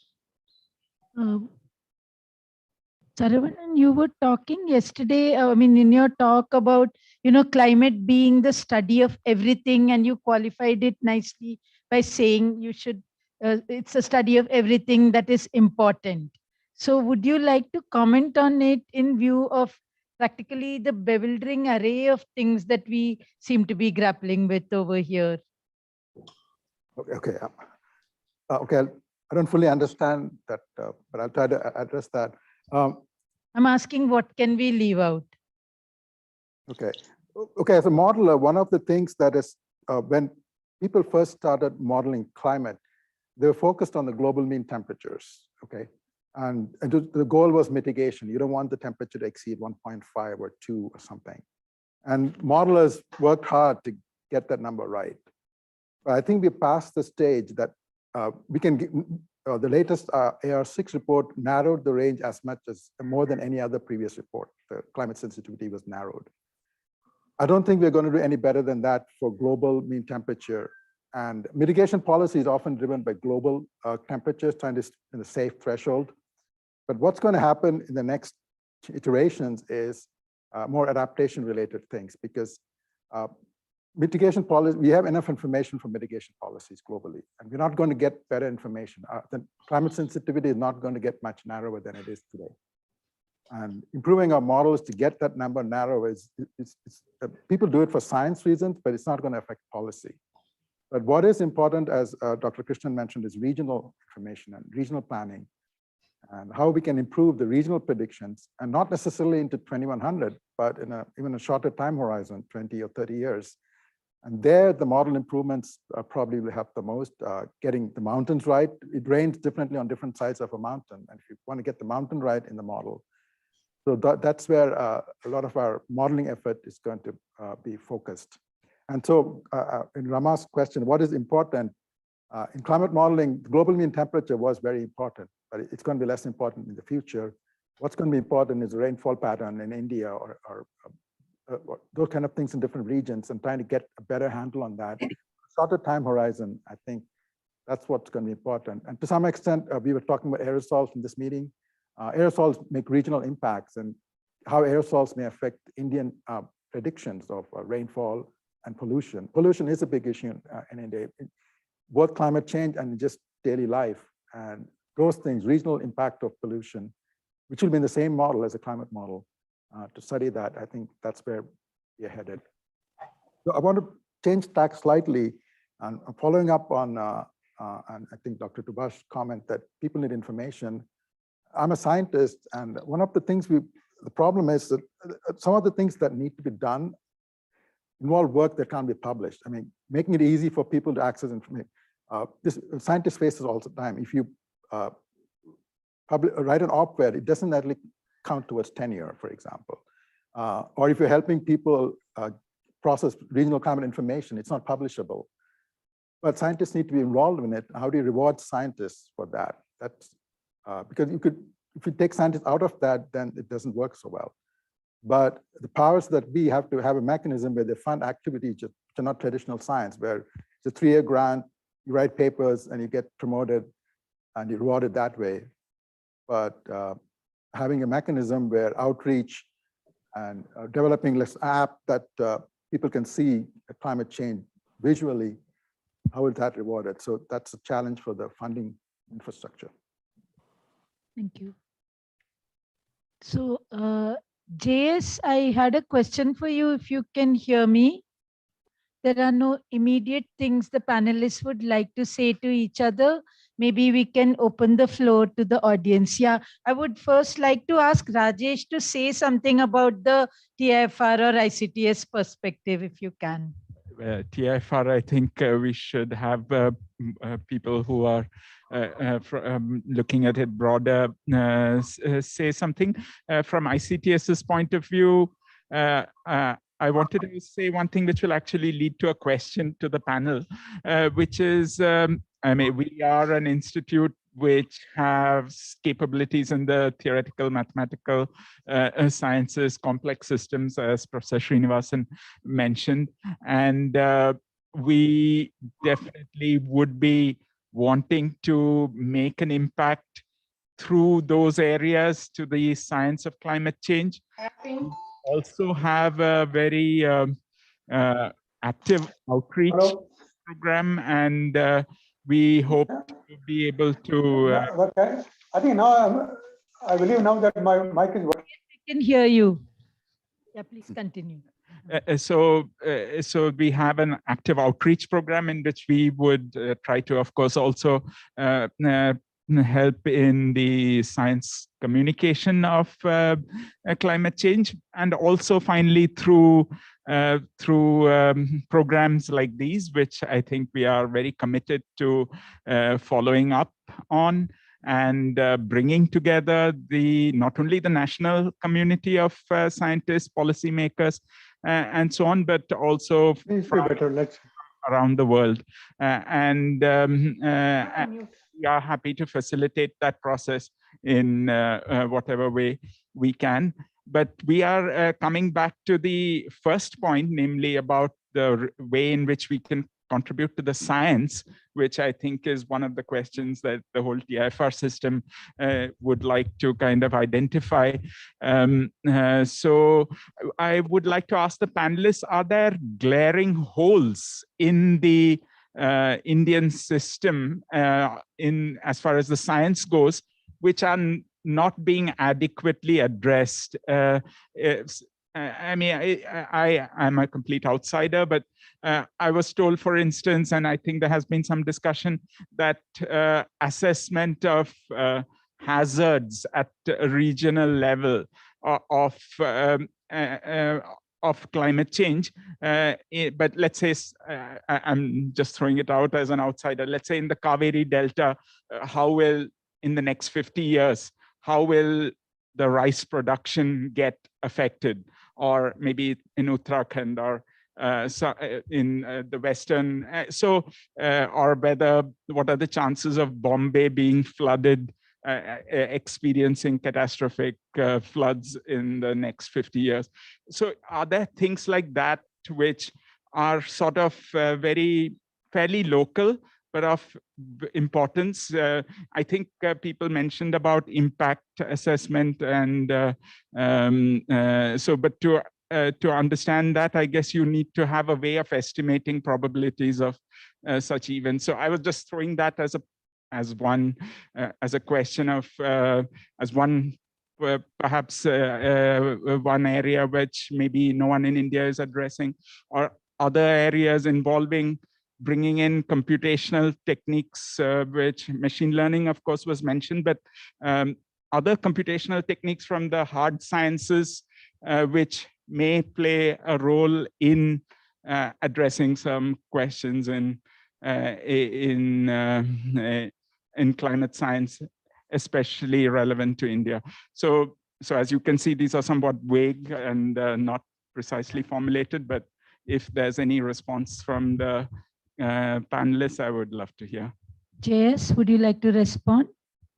Saravanan, you were talking yesterday, in your talk about, climate being the study of everything, and you qualified it nicely by saying it's a study of everything that is important. So would you like to comment on it in view of practically the bewildering array of things that we seem to be grappling with over here. Okay. Okay. I don't fully understand that, but I'll try to address that. I'm asking, what can we leave out? Okay. Okay. As a modeler, one of the things that is when people first started modeling climate, they were focused on the global mean temperatures. Okay. And the goal was mitigation. You don't want the temperature to exceed 1.5 or 2 or something. And modelers worked hard to get that number right. But I think we passed the stage that we can get, the latest AR6 report narrowed the range as much as more than any other previous report. The climate sensitivity was narrowed. I don't think we're going to do any better than that for global mean temperature. And mitigation policy is often driven by global temperatures, trying to in a safe threshold. But what's going to happen in the next iterations is more adaptation-related things, because mitigation policy, we have enough information for mitigation policies globally, and we're not going to get better information. The climate sensitivity is not going to get much narrower than it is today. And improving our models to get that number narrower is people do it for science reasons, but it's not going to affect policy. But what is important, as Dr. Krishnan mentioned, is regional information and regional planning, and how we can improve the regional predictions, and not necessarily into 2100, but in even a shorter time horizon, 20 or 30 years. And there, the model improvements probably will help the most. Getting the mountains right, it rains differently on different sides of a mountain, and if you want to get the mountain right in the model, so that's where a lot of our modeling effort is going to be focused. And so in Rama's question, what is important? In climate modeling, global mean temperature was very important, but it's going to be less important in the future. What's going to be important is the rainfall pattern in India or those kind of things in different regions, and trying to get a better handle on that. Shorter time horizon, I think that's what's going to be important. And to some extent, we were talking about aerosols in this meeting. Aerosols make regional impacts, and how aerosols may affect Indian predictions of rainfall and pollution. Pollution is a big issue in India, both climate change and just daily life. And those things, regional impact of pollution, which will be in the same model as a climate model. To study that, I think that's where we're headed. So I want to change tack slightly, and following up on, and I think Dr. Dubash's comment that people need information. I'm a scientist, and one of the things the problem is that some of the things that need to be done involve work that can't be published. I mean, making it easy for people to access information. This scientists face this all the time. If you write an op-ed, it doesn't actually count towards tenure, for example. Or if you're helping people process regional climate information, it's not publishable. But scientists need to be involved in it. How do you reward scientists for that? That's because if you take scientists out of that, then it doesn't work so well. But the powers that be have to have a mechanism where they fund activities which are not traditional science, where it's a 3-year grant, you write papers and you get promoted and you're rewarded that way. But having a mechanism where outreach and developing this app that people can see climate change visually, how is that rewarded? So that's a challenge for the funding infrastructure. Thank you. So JS, I had a question for you, if you can hear me. There are no immediate things the panelists would like to say to each other. Maybe we can open the floor to the audience. Yeah, I would first like to ask Rajesh to say something about the TIFR or ICTS perspective, if you can. TIFR, I think we should have people who are looking at it broader say something. From ICTS's point of view, I wanted to say one thing which will actually lead to a question to the panel, which is, I mean, we are an institute which has capabilities in the theoretical, mathematical sciences, complex systems, as Professor Srinivasan mentioned. And we definitely would be wanting to make an impact through those areas to the science of climate change. Also have a very active outreach program, and we hope to be able to. I think now I believe now that my mic is working. I can hear you. Yeah, please continue. So we have an active outreach program in which we would try to, of course, also help in the science communication of climate change, and also finally through programs like these, which I think we are very committed to following up on, and bringing together not only the from community of scientists, policymakers, and so on, but also around the world. We are happy to facilitate that process in whatever way we can. But we are coming back to the first point, namely about the way in which we can contribute to the science, which I think is one of the questions that the whole TIFR system would like to kind of identify. So I would like to ask the panelists, are there glaring holes in the Indian system in as far as the science goes, which are not being adequately addressed? I mean, I'm a complete outsider, but I was told, for instance, and I think there has been some discussion, that assessment of hazards at a regional level of climate change, but let's say, I'm just throwing it out as an outsider, let's say in the Kaveri Delta, how will, in the next 50 years, how will the rice production get affected? Or maybe in Uttarakhand, or in the Western, or what are the chances of Bombay being flooded, experiencing catastrophic floods in the next 50 years? So are there things like that which are sort of fairly local, but of importance? I think people mentioned about impact assessment, and but to understand that, I guess you need to have a way of estimating probabilities of such events. So I was just throwing that as a question of as one perhaps one area which maybe no one in India is addressing, or other areas involving bringing in computational techniques, which machine learning, of course, was mentioned, but other computational techniques from the hard sciences, which may play a role in addressing some questions in climate science, especially relevant to India. So as you can see, these are somewhat vague and not precisely formulated, but if there's any response from the panelists, I would love to hear. JS, would you like to respond?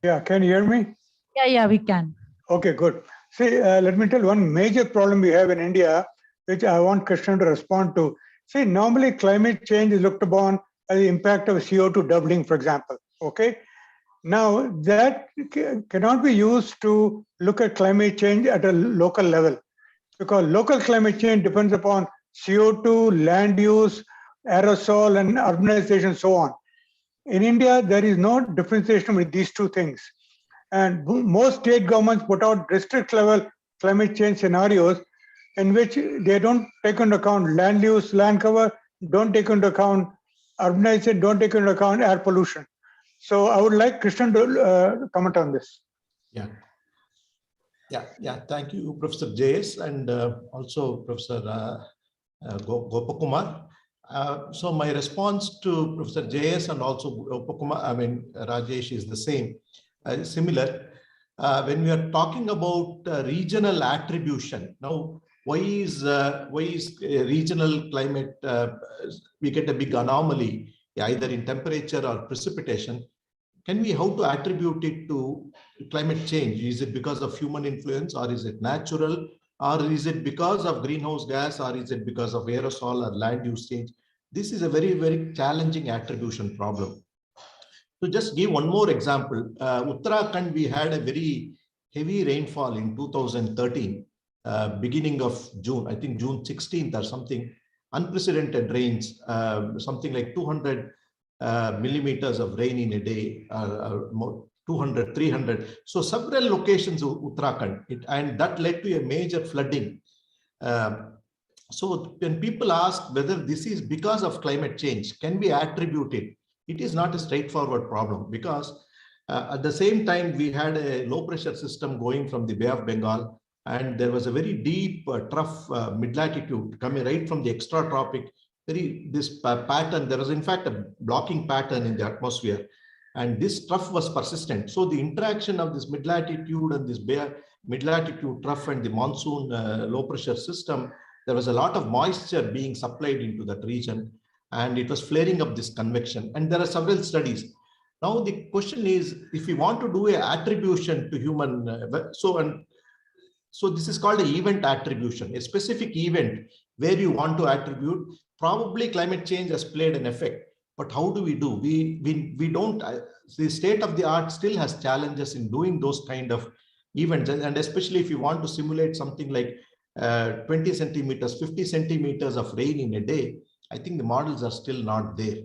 Yeah, can you hear me? Yeah, we can. Okay, good. See, let me tell you one major problem we have in India, which I want Krishnan to respond to. See, normally climate change is looked upon as the impact of CO2 doubling, for example. Okay. Now, that cannot be used to look at climate change at a local level, because local climate change depends upon CO2, land use, aerosol, and urbanization, so on. In India, there is no differentiation with these two things. And most state governments put out district level climate change scenarios in which they don't take into account land use, land cover, don't take into account urbanization, don't take into account air pollution. So I would like Krishnan to comment on this. Yeah. Thank you, Professor JS, and also Professor Gopakumar. So my response to Professor JS and also Gopakumar, Rajesh, is the same, similar. When we are talking about regional attribution, now why is regional climate, we get a big anomaly either in temperature or precipitation? How to attribute it to climate change? Is it because of human influence, or is it natural, or is it because of greenhouse gas, or is it because of aerosol or land use change? This is a very, very challenging attribution problem. To just give one more example, Uttarakhand, we had a very heavy rainfall in 2013, beginning of June, I think June 16th or something, unprecedented rains, something like 200 millimeters of rain in a day, or more, 200, 300. So several locations of Uttarakhand, and that led to a major flooding. So when people ask whether this is because of climate change, can we attribute it? It is not a straightforward problem, because at the same time, we had a low pressure system going from the Bay of Bengal, and there was a very deep trough mid-latitude coming right from the extratropic. This pattern, there was in fact a blocking pattern in the atmosphere, and this trough was persistent. So the interaction of this mid-latitude and this mid-latitude trough and the monsoon low pressure system, there was a lot of moisture being supplied into that region, and it was flaring up this convection. And there are several studies. Now the question is, if we want to do an attribution to human, so this is called an event attribution, a specific event where you want to attribute. Probably climate change has played an effect, but how do we do? We don't. The state of the art still has challenges in doing those kind of events, and especially if you want to simulate something like 20 centimeters, 50 centimeters of rain in a day, I think the models are still not there.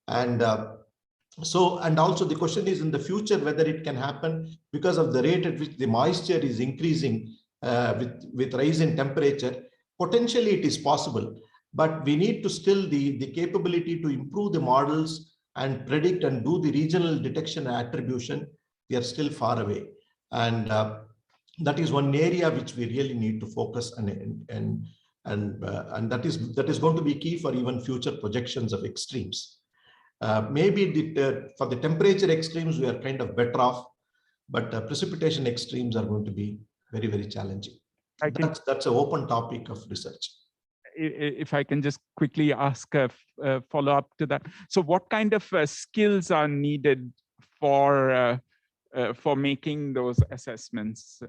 And and also the question is in the future whether it can happen because of the rate at which the moisture is increasing with rise in temperature. Potentially it is possible, but we need to still the capability to improve the models and predict and do the regional detection and attribution. We are still far away, and that is one area which we really need to focus and that is going to be key for even future projections of extremes. Maybe for the temperature extremes we are kind of better off, but precipitation extremes are going to be very, very challenging. That's an open topic of research. If I can just quickly ask a follow-up to that. So what kind of skills are needed for making those assessments?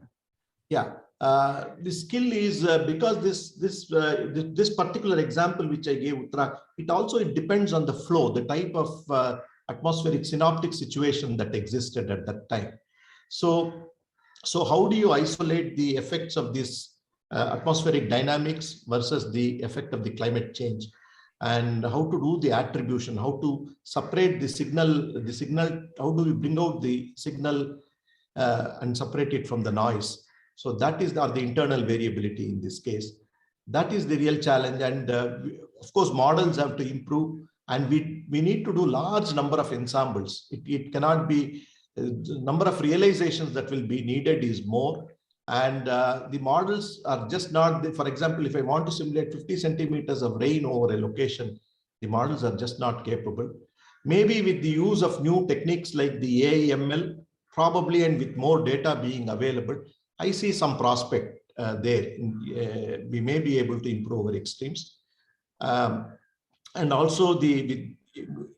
Yeah, the skill is because this particular example which I gave, it depends on the flow, the type of atmospheric synoptic situation that existed at that time. So how do you isolate the effects of this atmospheric dynamics versus the effect of the climate change, and how to do the attribution, how to separate the signal, how do we bring out the signal and separate it from the noise? So that is the internal variability in this case. That is the real challenge. And of course, models have to improve, and we need to do large number of ensembles. It cannot be, the number of realizations that will be needed is more. And the models are just not, for example, if I want to simulate 50 centimeters of rain over a location, the models are just not capable. Maybe with the use of new techniques like the AI/ML, probably, and with more data being available, I see some prospect there. We may be able to improve our extremes. And also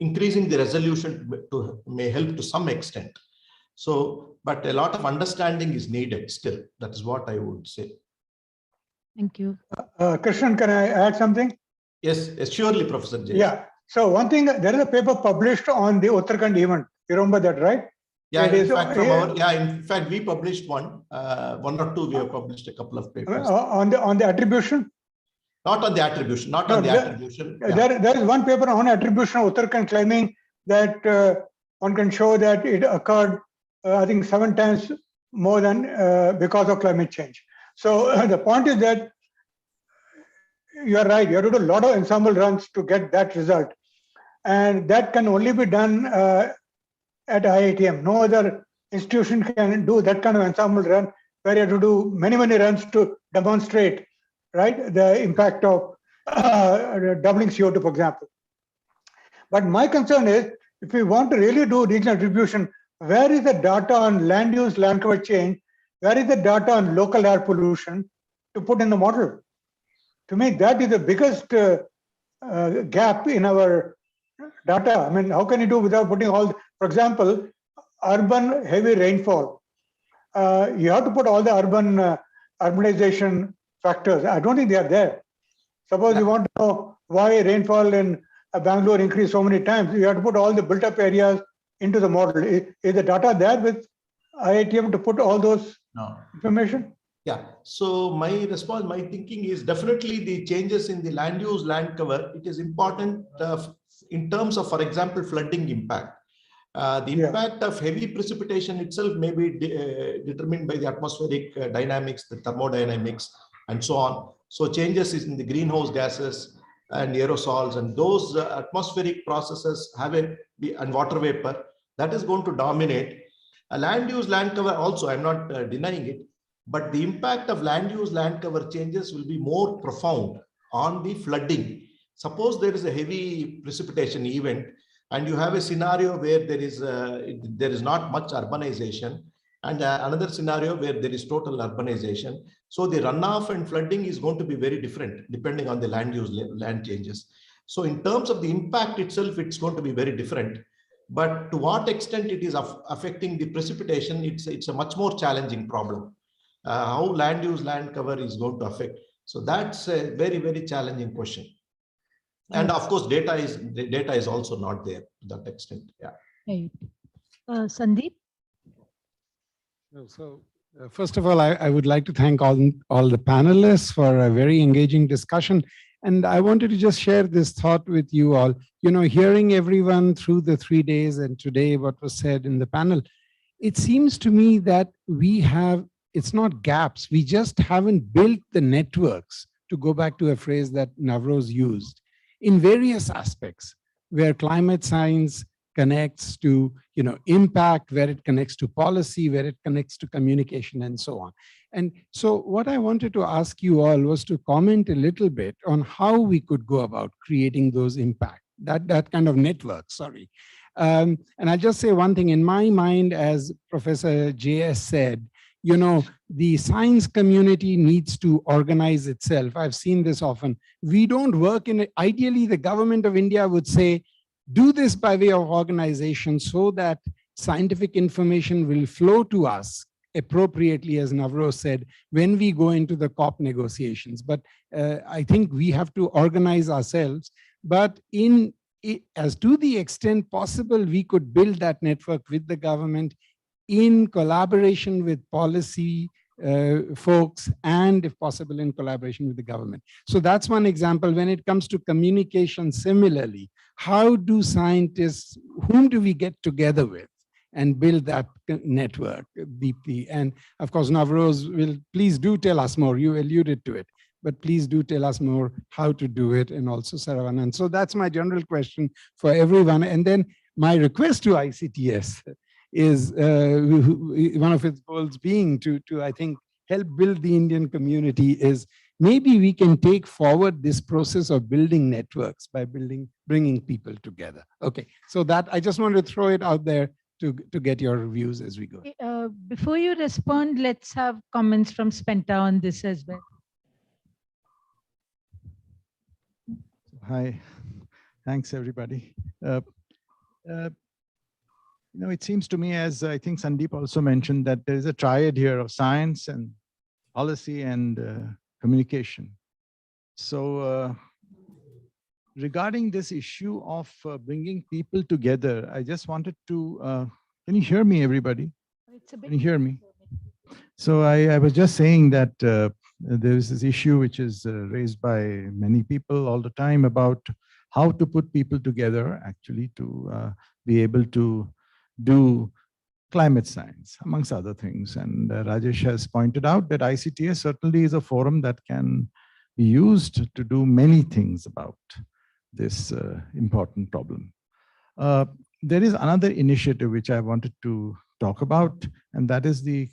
increasing the resolution may help to some extent. So, but a lot of understanding is needed still. That is what I would say. Thank you. Krishnan, can I add something? Yes, surely, Professor Jay. Yeah. So one thing, there is a paper published on the Uttarakhand event. You remember that, right? Yeah, in fact, we published one or two. We have published a couple of papers on the attribution. Not on the attribution. Not on the attribution. Yeah. There is one paper on attribution of Uttarakhand claiming that one can show that it occurred, I think, 7 times more than because of climate change. So the point is that you are right. You have to do a lot of ensemble runs to get that result, and that can only be done at IITM. No other institution can do that kind of ensemble run where you have to do many runs to demonstrate, right, the impact of doubling CO2, for example. But my concern is, if we want to really do regional attribution, where is the data on land use, land cover change? Where is the data on local air pollution to put in the model? To me, that is the biggest gap in our data. I mean, how can you do without putting all, for example, urban heavy rainfall? You have to put all the urban urbanization factors. I don't think they are there. Suppose you want to know why rainfall in Bangalore increased so many times, you have to put all the built up areas into the model. Is the data there with IITM to put all those information? Yeah. So my response, my thinking is definitely the changes in the land use, land cover. It is important in terms of, for example, flooding impact. The impact of heavy precipitation itself may be determined by the atmospheric dynamics, the thermodynamics, and so on. So changes in the greenhouse gases and aerosols and those atmospheric processes and water vapor, that is going to dominate. A land use land cover also, I'm not denying it, but the impact of land use land cover changes will be more profound on the flooding. Suppose there is a heavy precipitation event and you have a scenario where there is not much urbanization, and another scenario where there is total urbanization. So the runoff and flooding is going to be very different depending on the land use land changes. So in terms of the impact itself, it's going to be very different. But to what extent it is affecting the precipitation, it's a much more challenging problem. How land use land cover is going to affect. So that's a very, very challenging question. And of course, data is also not there to that extent. Yeah. Right. Sandip? So first of all, I would like to thank all the panelists for a very engaging discussion. And I wanted to just share this thought with you all. You know, hearing everyone through the 3 days and today what was said in the panel, it seems to me that it's not gaps, we just haven't built the networks, to go back to a phrase that Navroz used, in various aspects, where climate science connects to impact, where it connects to policy, where it connects to communication, and so on. And so what I wanted to ask you all was to comment a little bit on how we could go about creating those impact, that kind of network, sorry. And I'll just say one thing in my mind, as Professor JS said, the science community needs to organize itself. I've seen this often. We don't work in it. Ideally, the government of India would say, do this by way of organization so that scientific information will flow to us appropriately, as Navroz said, when we go into the COP negotiations. But I think we have to organize ourselves. But as to the extent possible, we could build that network with the government in collaboration with policy folks, and if possible in collaboration with the government. So that's one example. When it comes to communication, similarly, how do scientists, whom do we get together with and build that network, Deepti? And of course, Navroz will, please do tell us more. You alluded to it, but please do tell us more how to do it, and also Saravanan. So that's my general question for everyone. And then my request to ICTS is one of its goals being to I think, help build the Indian community, is maybe we can take forward this process of building networks by bringing people together. Okay, so that I just want to throw it out there to get your views as we go. Before you respond, let's have comments from Spenta on this as well. Hi, thanks everybody. It seems to me, as I think Sandip also mentioned, that there is a triad here of science and policy and communication. So regarding this issue of bringing people together, I just wanted to, can you hear me, everybody? Can you hear me? So I was just saying that there is this issue which is raised by many people all the time about how to put people together, actually, to be able to do climate science, amongst other things. And Rajesh has pointed out that ICTS certainly is a forum that can be used to do many things about this important problem. There is another initiative which I wanted to talk about, and that is the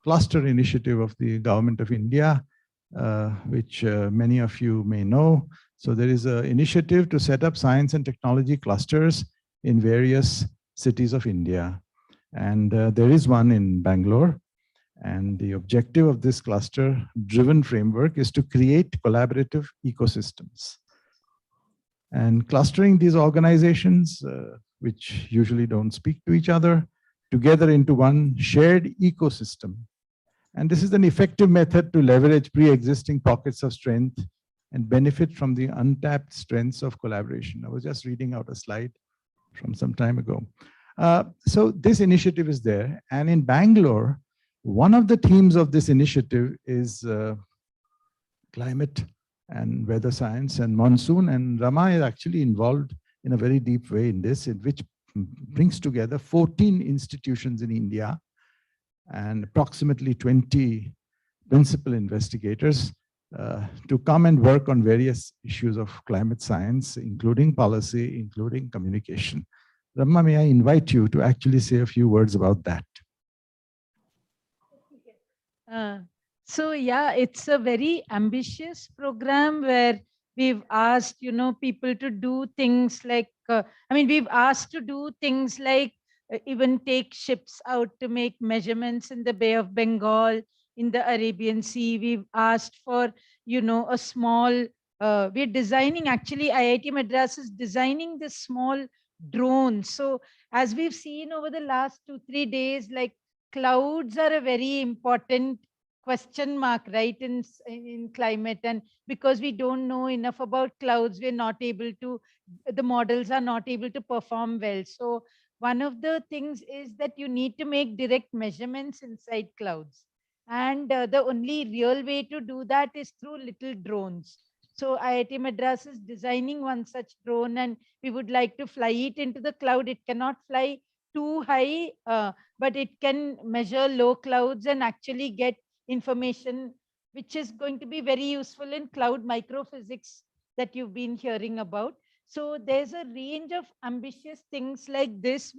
cluster initiative of the Government of India, which many of you may know. So there is an initiative to set up science and technology clusters in various cities of India. And there is one in Bangalore. And the objective of this cluster-driven framework is to create collaborative ecosystems. And clustering these organizations, which usually don't speak to each other, together into one shared ecosystem. And this is an effective method to leverage pre-existing pockets of strength and benefit from the untapped strengths of collaboration. I was just reading out a slide from some time ago. So this initiative is there. And in Bangalore, one of the themes of this initiative is climate and weather science and monsoon. And Rama is actually involved in a very deep way in this, which brings together 14 institutions in India and approximately 20 principal investigators to come and work on various issues of climate science, including policy, including communication. Rama, may I invite you to actually say a few words about that? So yeah, it's a very ambitious program where we've asked, people to do things like, we've asked to do things like even take ships out to make measurements in the Bay of Bengal, in the Arabian Sea. We've asked for, a small, we're designing, actually IIT Madras is designing this small drone. So as we've seen over the last 2-3 days, like clouds are a very important question mark, right, in climate. And because we don't know enough about clouds, we're not able to, the models are not able to perform well. So one of the things is that you need to make direct measurements inside clouds. And the only real way to do that is through little drones. So IIT Madras is designing one such drone, and we would like to fly it into the cloud. It cannot fly too high, but it can measure low clouds and actually get information which is going to be very useful in cloud microphysics that you've been hearing about. So there's a range of ambitious things like this,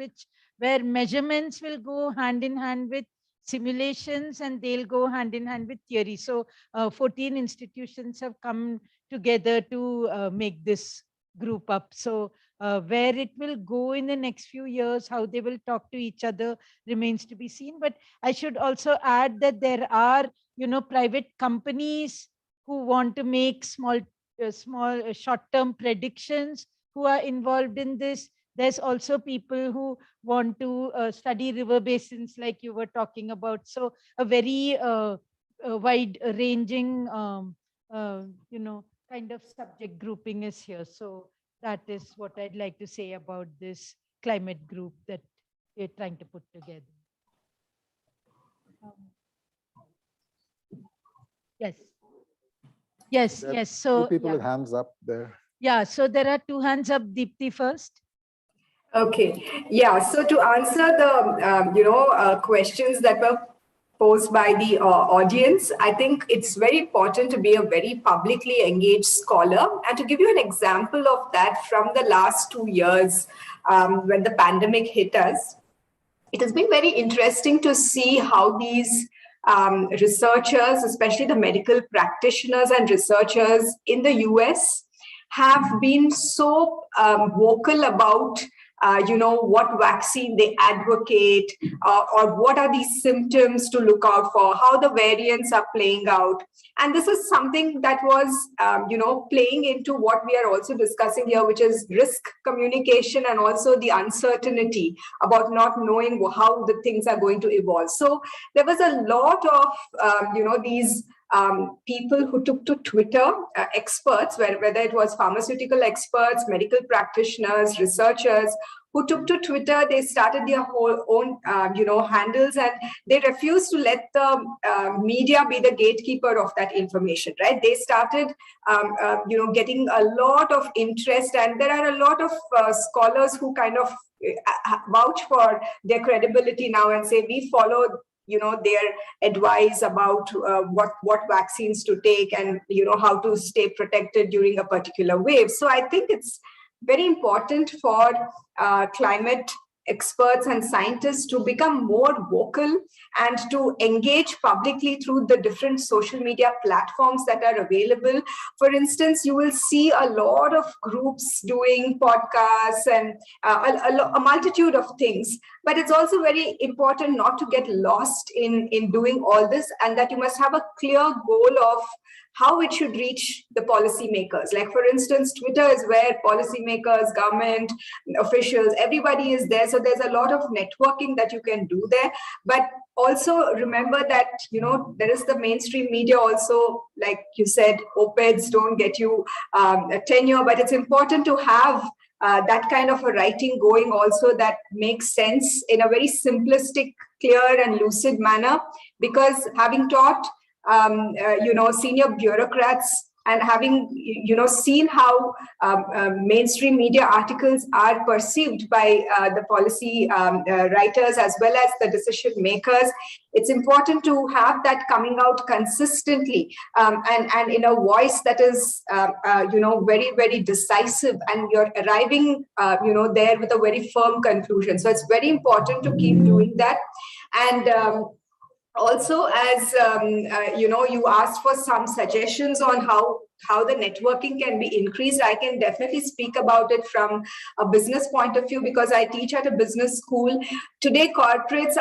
where measurements will go hand in hand with simulations, and they'll go hand in hand with theory. So 14 institutions have come together to make this group up. So where it will go in the next few years, how they will talk to each other remains to be seen. But I should also add that there are, private companies who want to make small short-term predictions, who are involved in this. There's also people who want to study river basins like you were talking about. So a very wide-ranging, kind of subject grouping is here. So that is what I'd like to say about this climate group that we're trying to put together. Yes. So two people with hands up there. Yeah, so there are 2 hands up. Deepti first. Okay, yeah. So to answer the questions that were posed by the audience, I think it's very important to be a very publicly engaged scholar. And to give you an example of that, from the last 2 years, when the pandemic hit us, it has been very interesting to see how these researchers, especially the medical practitioners and researchers in the US, have been so vocal about what vaccine they advocate, or what are these symptoms to look out for, how the variants are playing out. And this is something that was, playing into what we are also discussing here, which is risk communication and also the uncertainty about not knowing how the things are going to evolve. So there was a lot of, these people who took to Twitter, experts, whether it was pharmaceutical experts, medical practitioners, researchers, who took to Twitter. They started their whole own, handles, and they refused to let the media be the gatekeeper of that information, right? They started, getting a lot of interest, and there are a lot of scholars who kind of vouch for their credibility now and say, we follow their advice about what vaccines to take, and how to stay protected during a particular wave. So I think it's very important for climate experts and scientists to become more vocal and to engage publicly through the different social media platforms that are available. For instance, you will see a lot of groups doing podcasts and a multitude of things. But it's also very important not to get lost in doing all this, and that you must have a clear goal of how it should reach the policymakers. Like, for instance, Twitter is where policymakers, government officials, everybody is there. So there's a lot of networking that you can do there. But also remember that, there is the mainstream media also. Like you said, op-eds don't get you a tenure, but it's important to have that kind of a writing going also that makes sense in a very simplistic, clear and lucid manner. Because having taught senior bureaucrats and having seen how mainstream media articles are perceived by the policy writers as well as the decision makers, it's important to have that coming out consistently, and in a voice that is very, very decisive, and you're arriving there with a very firm conclusion. So it's very important to keep doing that. And also, as you asked for some suggestions on how the networking can be increased, I can definitely speak about it from a business point of view, because I teach at a business school. Today, corporates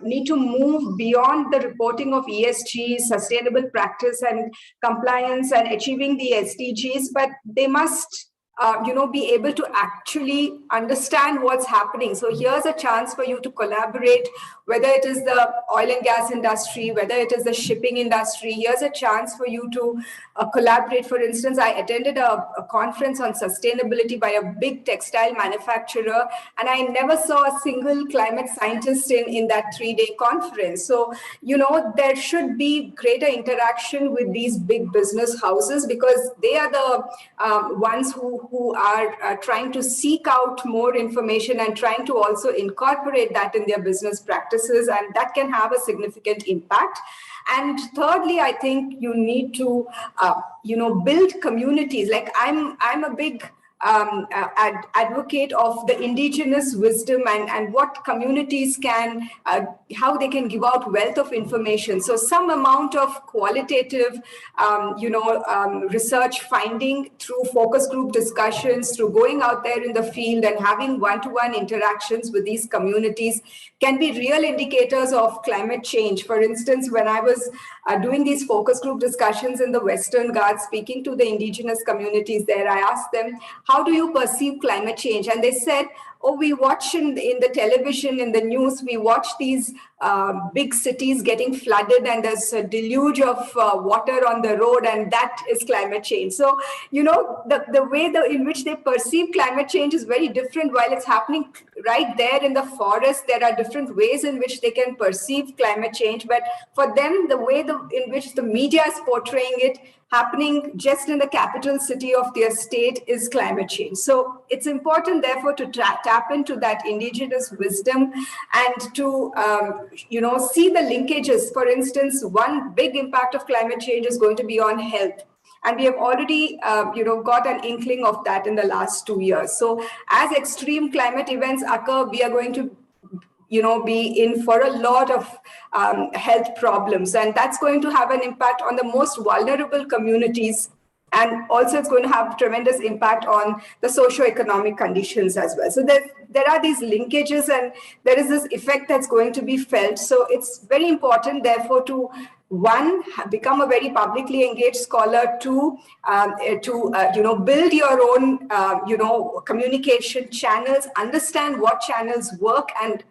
need to move beyond the reporting of ESG, sustainable practice and compliance, and achieving the SDGs, but they must be able to actually understand what's happening. So here's a chance for you to collaborate, whether it is the oil and gas industry, whether it is the shipping industry. Here's a chance for you to collaborate. For instance, I attended a conference on sustainability by a big textile manufacturer, and I never saw a single climate scientist in that 3-day conference. So, there should be greater interaction with these big business houses, because they are the ones who are trying to seek out more information and trying to also incorporate that in their business practices, and that can have a significant impact. And thirdly, I think you need to, build communities. Like I'm a big advocate of the indigenous wisdom and what communities can, how they can give out wealth of information. So some amount of qualitative, research finding through focus group discussions, through going out there in the field and having one-to-one interactions with these communities can be real indicators of climate change. For instance, when I was doing these focus group discussions in the Western Ghats, speaking to the indigenous communities there, I asked them, how do you perceive climate change? And they said, oh, we watch in the television, in the news, we watch these big cities getting flooded and there's a deluge of water on the road, and that is climate change. So, the way in which they perceive climate change is very different. While it's happening right there in the forest, there are different ways in which they can perceive climate change. But for them, the way in which the media is portraying it, happening just in the capital city of their state, is climate change. So it's important, therefore, to tap into that indigenous wisdom and to, see the linkages. For instance, one big impact of climate change is going to be on health. And we have already, got an inkling of that in the last 2 years. So as extreme climate events occur, we are going to be in for a lot of health problems. And that's going to have an impact on the most vulnerable communities. And also it's going to have tremendous impact on the socio-economic conditions as well. So there are these linkages, and there is this effect that's going to be felt. So it's very important, therefore, to one, become a very publicly engaged scholar. Two, build your own, communication channels, understand what channels work, and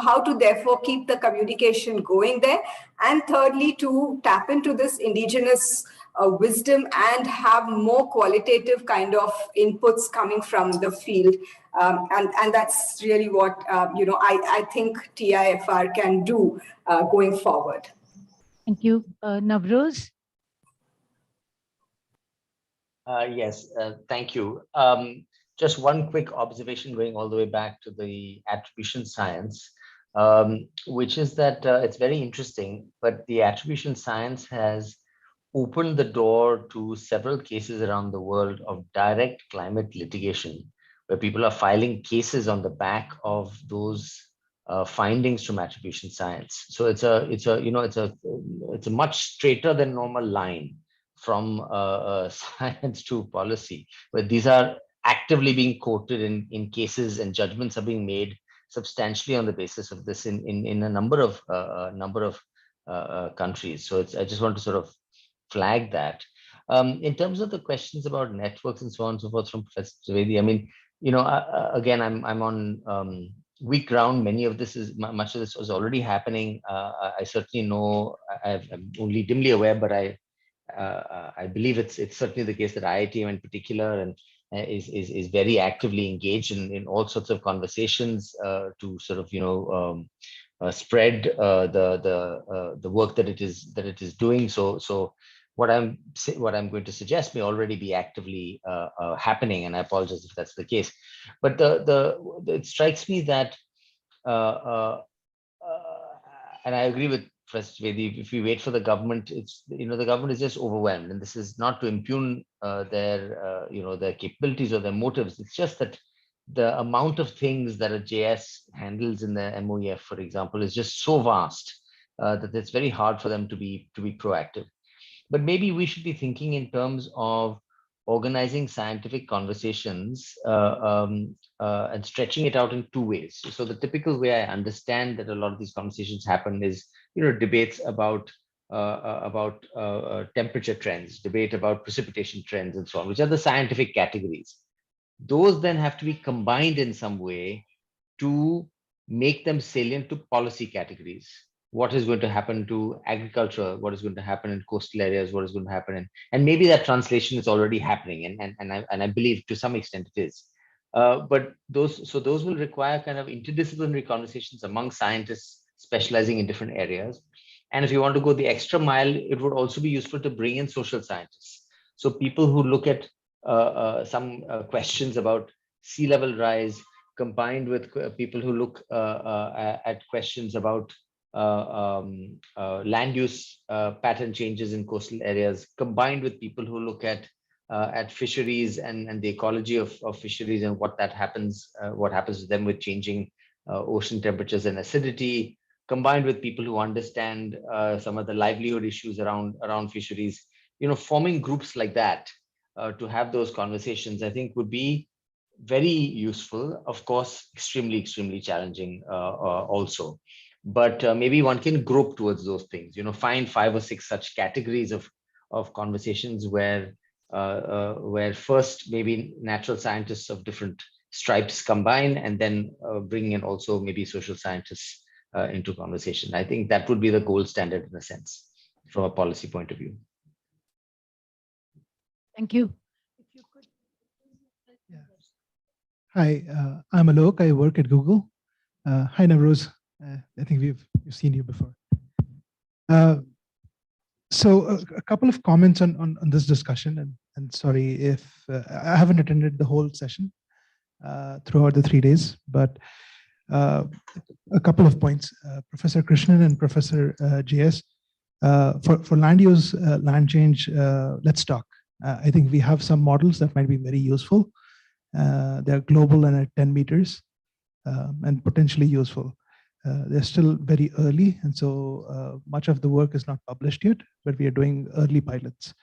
how to therefore keep the communication going there. And thirdly, to tap into this indigenous wisdom and have more qualitative kind of inputs coming from the field. And that's really what, I think TIFR can do going forward. Thank you. Navroz? Yes, thank you. Just one quick observation going all the way back to the attribution science, which is that it's very interesting, but the attribution science has opened the door to several cases around the world of direct climate litigation, where people are filing cases on the back of those findings from attribution science. So it's a much straighter than normal line from science to policy, where these are actively being quoted in cases, and judgments are being made substantially on the basis of this in a number of countries. So I just want to sort of flag that. In terms of the questions about networks and so on and so forth from Professor Trivedi, I mean, again, I'm on weak ground. Much of this was already happening. I certainly know, I'm only dimly aware, but I believe it's certainly the case that IITM in particular and is very actively engaged in all sorts of conversations to sort of spread the work that it is doing. So what I'm going to suggest may already be actively happening, and I apologize if that's the case. But it strikes me that, and I agree with Professor Trivedi, if we wait for the government, the government is just overwhelmed, and this is not to impugn their their capabilities or their motives. It's just that the amount of things that a JS handles in the MOEF, for example, is just so vast that it's very hard for them to be proactive. But maybe we should be thinking in terms of organizing scientific conversations and stretching it out in two ways. So the typical way I understand that a lot of these conversations happen is, debates about temperature trends, debate about precipitation trends, and so on, which are the scientific categories. Those then have to be combined in some way to make them salient to policy categories. What is going to happen to agriculture? What is going to happen in coastal areas? What is going to happen in, and maybe that translation is already happening, and I believe to some extent it is. But those will require kind of interdisciplinary conversations among scientists specializing in different areas. And if you want to go the extra mile, it would also be useful to bring in social scientists. So people who look at some questions about sea level rise, combined with people who look at questions about land use pattern changes in coastal areas, combined with people who look at fisheries and the ecology of fisheries and what happens to them with changing ocean temperatures and acidity, combined with people who understand some of the livelihood issues around fisheries. Forming groups like that to have those conversations, I think, would be very useful. Of course, extremely, extremely challenging also. But maybe one can group towards those things. Find 5 or 6 such categories of conversations where first maybe natural scientists of different stripes combine, and then bring in also maybe social scientists into conversation. I think that would be the gold standard in a sense from a policy point of view. Thank you. Hi, I'm Alok. I work at Google. Hi, Navroz. I think we've seen you before. So a couple of comments on this discussion, and sorry if I haven't attended the whole session throughout the 3 days, but a couple of points. Professor Krishnan and Professor JS, for land use, land change, let's talk. I think we have some models that might be very useful. They're global and at 10 meters and potentially useful. They're still very early, and so much of the work is not published yet, but we are doing early pilots.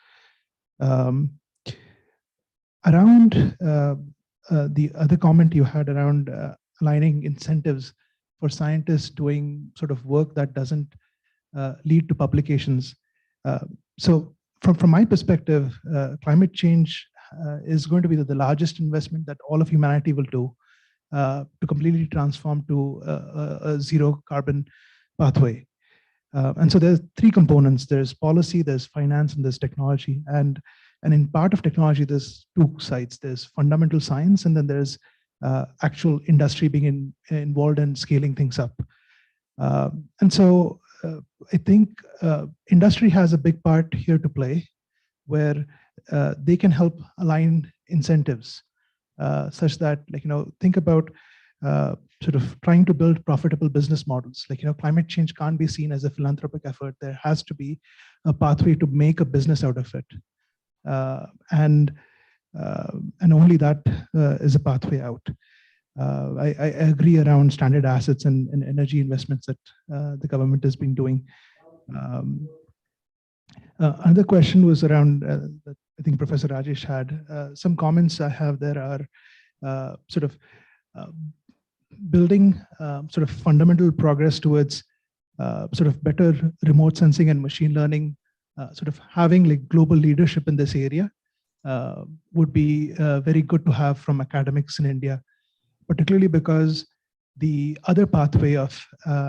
Around the other comment you had around aligning incentives for scientists doing sort of work that doesn't lead to publications. So from my perspective, climate change is going to be the largest investment that all of humanity will do to completely transform to a zero carbon pathway. And so there's 3 components. There's policy, there's finance, and there's technology. And in part of technology, there's 2 sides. There's fundamental science, and then there's actual industry being involved in scaling things up. And so I think industry has a big part here to play, where they can help align incentives such that, think about sort of trying to build profitable business models. Climate change can't be seen as a philanthropic effort. There has to be a pathway to make a business out of it. And only that is a pathway out. I agree around standard assets and energy investments that the government has been doing. Another question was around, I think Professor Rajesh had some comments I have there are sort of building sort of fundamental progress towards sort of better remote sensing and machine learning, sort of having like global leadership in this area would be very good to have from academics in India, particularly because the other pathway of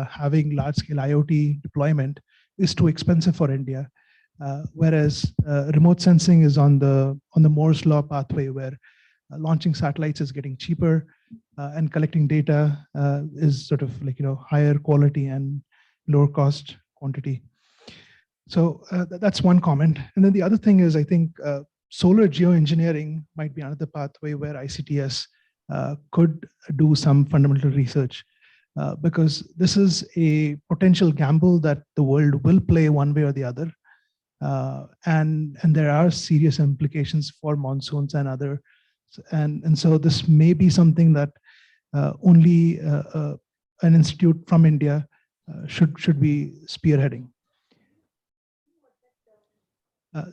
having large-scale IoT deployment is too expensive for India. Whereas remote sensing is on the Moore's law pathway, where launching satellites is getting cheaper and collecting data is sort of like higher quality and lower cost quantity. So that's one comment. And then the other thing is, I think solar geoengineering might be another pathway where ICTS could do some fundamental research, because this is a potential gamble that the world will play one way or the other. And there are serious implications for monsoons and other. And so this may be something that only an institute from India should be spearheading.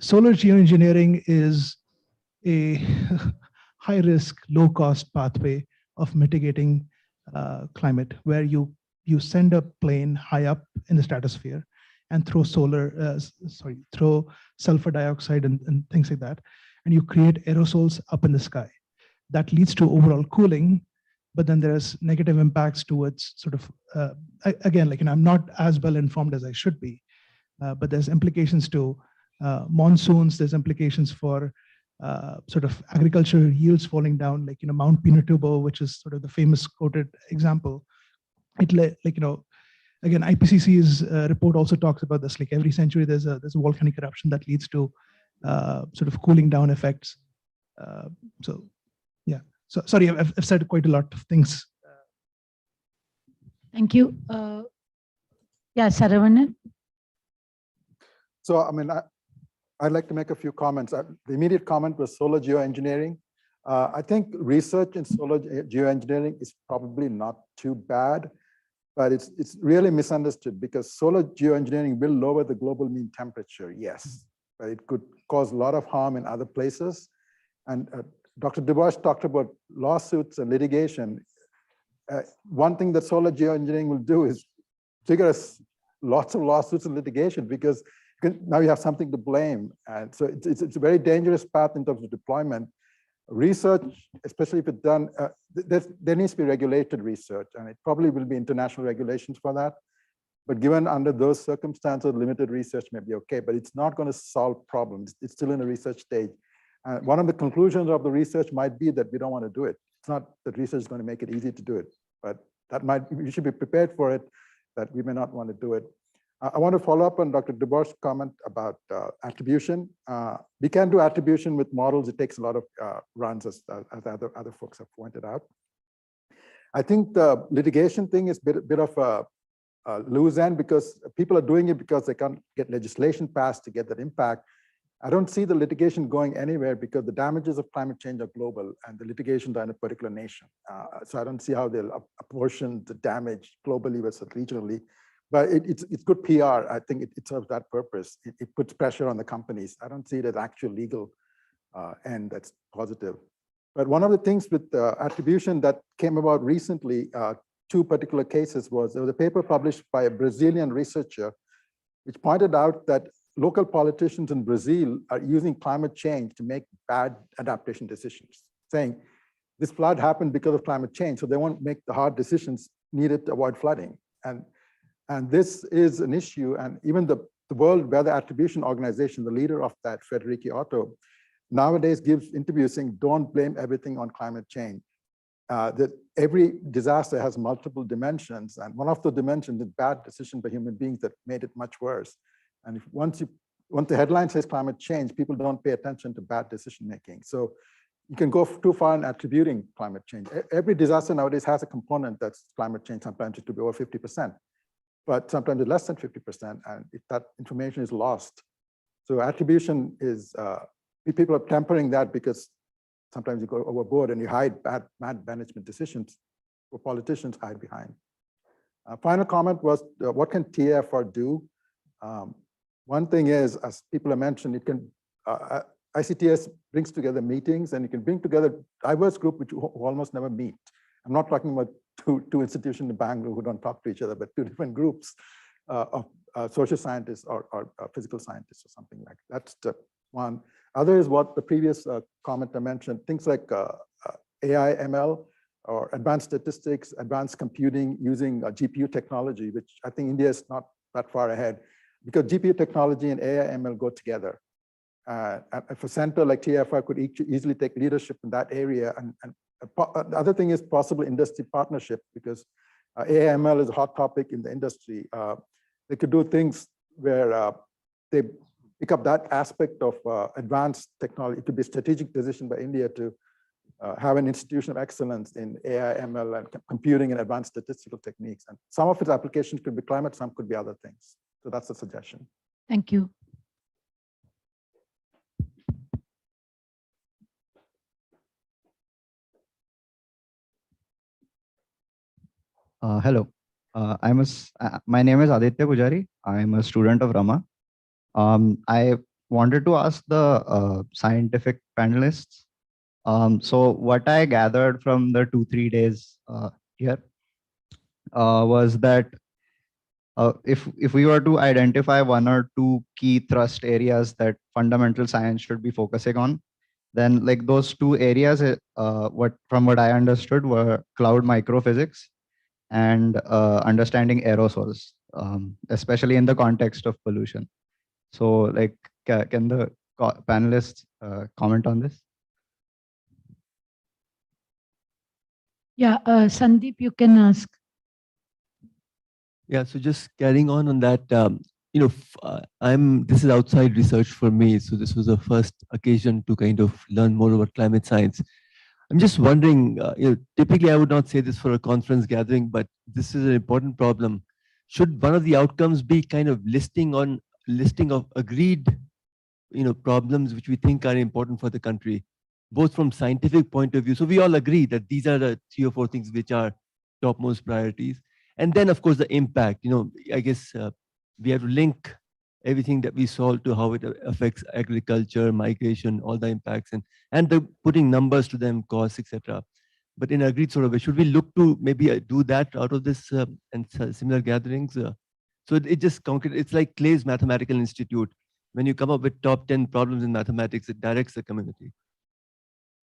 Solar geoengineering is a high-risk, low-cost pathway of mitigating climate, where you send a plane high up in the stratosphere and throw throw sulfur dioxide and things like that, and you create aerosols up in the sky. That leads to overall cooling, but then there's negative impacts towards sort of, again, like, and I'm not as well informed as I should be, but there's implications to monsoons, there's implications for sort of agricultural yields falling down, like, Mount Pinatubo, which is sort of the famous quoted example. Again, IPCC's report also talks about this, like every century there's a volcanic eruption that leads to sort of cooling down effects. So yeah, so sorry, I've said quite a lot of things. Thank you. Yeah, Saravanan. So, I mean, I'd like to make a few comments. The immediate comment was solar geoengineering. I think research in solar geoengineering is probably not too bad, but it's really misunderstood, because solar geoengineering will lower the global mean temperature, yes, but it could cause a lot of harm in other places. And Dr. Dubois talked about lawsuits and litigation. One thing that solar geoengineering will do is trigger lots of lawsuits and litigation, because now you have something to blame. And so it's a very dangerous path in terms of deployment. Research, especially if it's done, there needs to be regulated research, and it probably will be international regulations for that. But given under those circumstances, limited research may be okay, but it's not going to solve problems. It's still in a research stage. One of the conclusions of the research might be that we don't want to do it. It's not that research is going to make it easy to do it, but we should be prepared for it, that we may not want to do it. I want to follow up on Dr. Dubois' comment about attribution. We can do attribution with models. It takes a lot of runs, as other folks have pointed out. I think the litigation thing is a bit of a loose end, because people are doing it because they can't get legislation passed to get that impact. I don't see the litigation going anywhere, because the damages of climate change are global and the litigations are in a particular nation. So I don't see how they'll apportion the damage globally versus regionally. But it's good PR. I think it serves that purpose. It puts pressure on the companies. I don't see it as actual legal end that's positive. But one of the things with attribution that came about recently, two particular cases, was there was a paper published by a Brazilian researcher, which pointed out that local politicians in Brazil are using climate change to make bad adaptation decisions, saying this flood happened because of climate change, so they won't make the hard decisions needed to avoid flooding. And this is an issue, and even the World Weather Attribution Organization, the leader of that, Frederico Otto, nowadays gives interviews saying, don't blame everything on climate change. That every disaster has multiple dimensions, and one of the dimensions is bad decision by human beings that made it much worse. And once the headline says climate change, people don't pay attention to bad decision making. So you can go too far in attributing climate change. Every disaster nowadays has a component that's climate change. Sometimes it could be over 50%. But sometimes it's less than 50%, and if that information is lost. So attribution is, people are tempering that, because sometimes you go overboard and you hide bad management decisions, or politicians hide behind. Final comment was, what can TIFR do? One thing is, as people have mentioned, it can, ICTS brings together meetings, and it can bring together diverse group which almost never meet. I'm not talking about two institutions in Bangalore who don't talk to each other, but two different groups of social scientists or physical scientists or something like that. That's the one. Other is what the previous commenter mentioned, things like AI, ML, or advanced statistics, advanced computing using GPU technology, which I think India is not that far ahead, because GPU technology and AI, ML go together. If a center like TIFR could easily take leadership in that area, and the other thing is possible industry partnership, because AI/ML is a hot topic in the industry. They could do things where they pick up that aspect of advanced technology. It could be a strategic decision by India to have an institution of excellence in AI, ML, and computing and advanced statistical techniques. And some of its applications could be climate, some could be other things. So that's a suggestion. Thank you. Hello, my name is Aditya Pujari. I'm a student of Rama. I wanted to ask the scientific panelists. So what I gathered from the 2-3 days here was that if we were to identify 1 or 2 key thrust areas that fundamental science should be focusing on, then like those 2 areas, from what I understood, were cloud microphysics and understanding aerosols, especially in the context of pollution. So like, can the panelists comment on this? Yeah, Sandip, you can ask. Yeah, so just carrying on that, this is outside research for me. So this was the first occasion to kind of learn more about climate science. I'm just wondering, typically I would not say this for a conference gathering, but this is an important problem. Should one of the outcomes be kind of listing of agreed, problems which we think are important for the country, both from scientific point of view? So we all agree that these are the 3 or 4 things which are topmost priorities. And then of course the impact, I guess we have to link everything that we solve to how it affects agriculture, migration, all the impacts, and the putting numbers to them, costs, etc. But in agreed sort of way, should we look to maybe do that out of this and similar gatherings? So it just concrete. It's like Clay's Mathematical Institute. When you come up with top 10 problems in mathematics, it directs the community.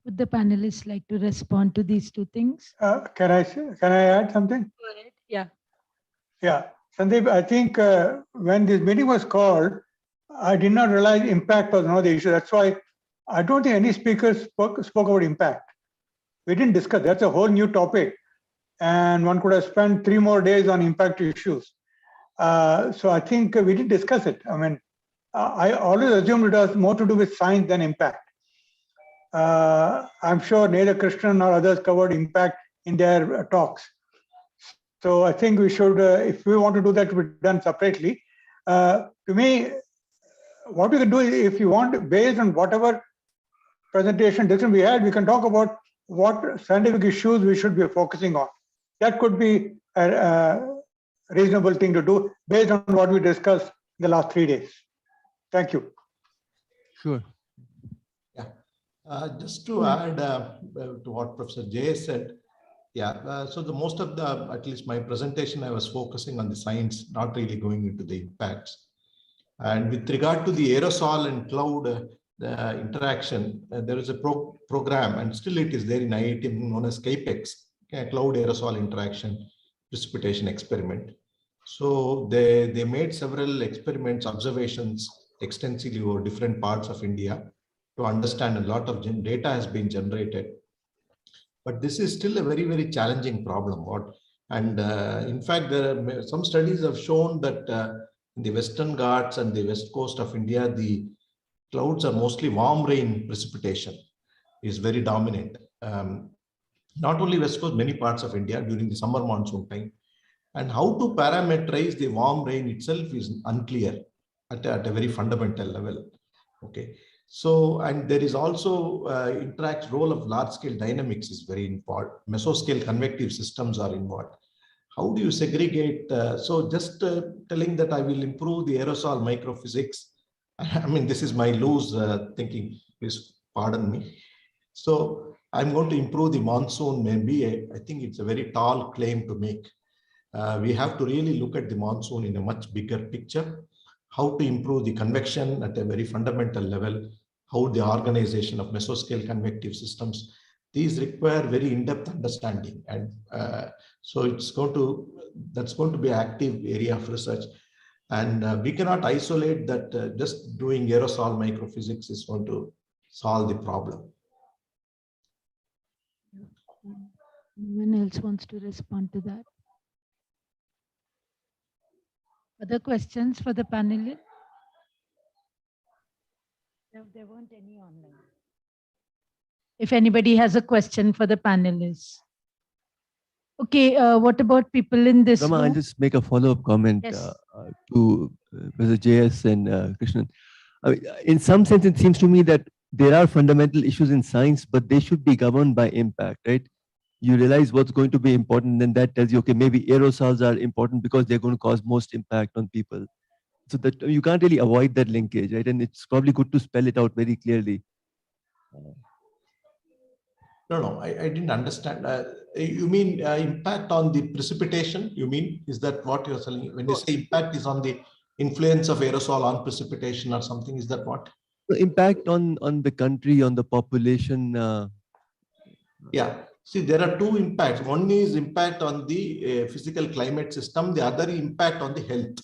Would the panelists like to respond to these 2 things? Can I add something? Go ahead. Yeah. Yeah. Sandeep, I think when this meeting was called, I did not realize impact was not the issue. That's why I don't think any speakers spoke about impact. We didn't discuss. That's a whole new topic. And one could have spent 3 more days on impact issues. So I think we didn't discuss it. I mean, I always assumed it has more to do with science than impact. I'm sure neither Krishnan nor others covered impact in their talks. So I think we should, if we want to do that, to be done separately. To me, what we can do is, if you want, based on whatever presentation discussion we had, we can talk about what scientific issues we should be focusing on. That could be a reasonable thing to do based on what we discussed in the last 3 days. Thank you. Sure. Yeah. Just to add to what Professor Jay said, so the most of at least my presentation, I was focusing on the science, not really going into the impacts. And with regard to the aerosol and cloud interaction, there is a program, and still it is there in IIT, known as CAPEX, Cloud Aerosol Interaction Precipitation Experiment. So they made several experiments, observations extensively over different parts of India to understand. A lot of data has been generated. But this is still a very, very challenging problem. In fact, there are some studies have shown that in the Western Ghats and the west coast of India, the clouds are mostly warm rain precipitation is very dominant. Not only west coast, many parts of India during the summer monsoon time. And how to parameterize the warm rain itself is unclear at a very fundamental level. Okay. So, and there is also role of large scale dynamics is very important. Mesoscale convective systems are involved. How do you segregate? So just telling that I will improve the aerosol microphysics. I mean, this is my loose thinking, please pardon me. So I'm going to improve the monsoon. Maybe I think it's a very tall claim to make. We have to really look at the monsoon in a much bigger picture. How to improve the convection at a very fundamental level, how the organization of mesoscale convective systems, these require very in-depth understanding. And so that's going to be an active area of research. And we cannot isolate that just doing aerosol microphysics is going to solve the problem. Anyone else wants to respond to that? Other questions for the panelists? No, there weren't any online. If anybody has a question for the panelists. Okay, what about people in this Rama, I'll room? just make a follow-up comment Yes. to Mr. JS and Krishnan. I mean, in some sense, it seems to me that there are fundamental issues in science, but they should be governed by impact, right? You realize what's going to be important, and that tells you, okay, maybe aerosols are important because they're going to cause most impact on people. So that you can't really avoid that linkage, right? And it's probably good to spell it out very clearly. No, I didn't understand. You mean impact on the precipitation? You mean, is that what you're saying? When you say impact is on the influence of aerosol on precipitation or something, is that what? The impact on the country, on the population. Yeah. See, there are two impacts. One is impact on the physical climate system. The other impact on the health.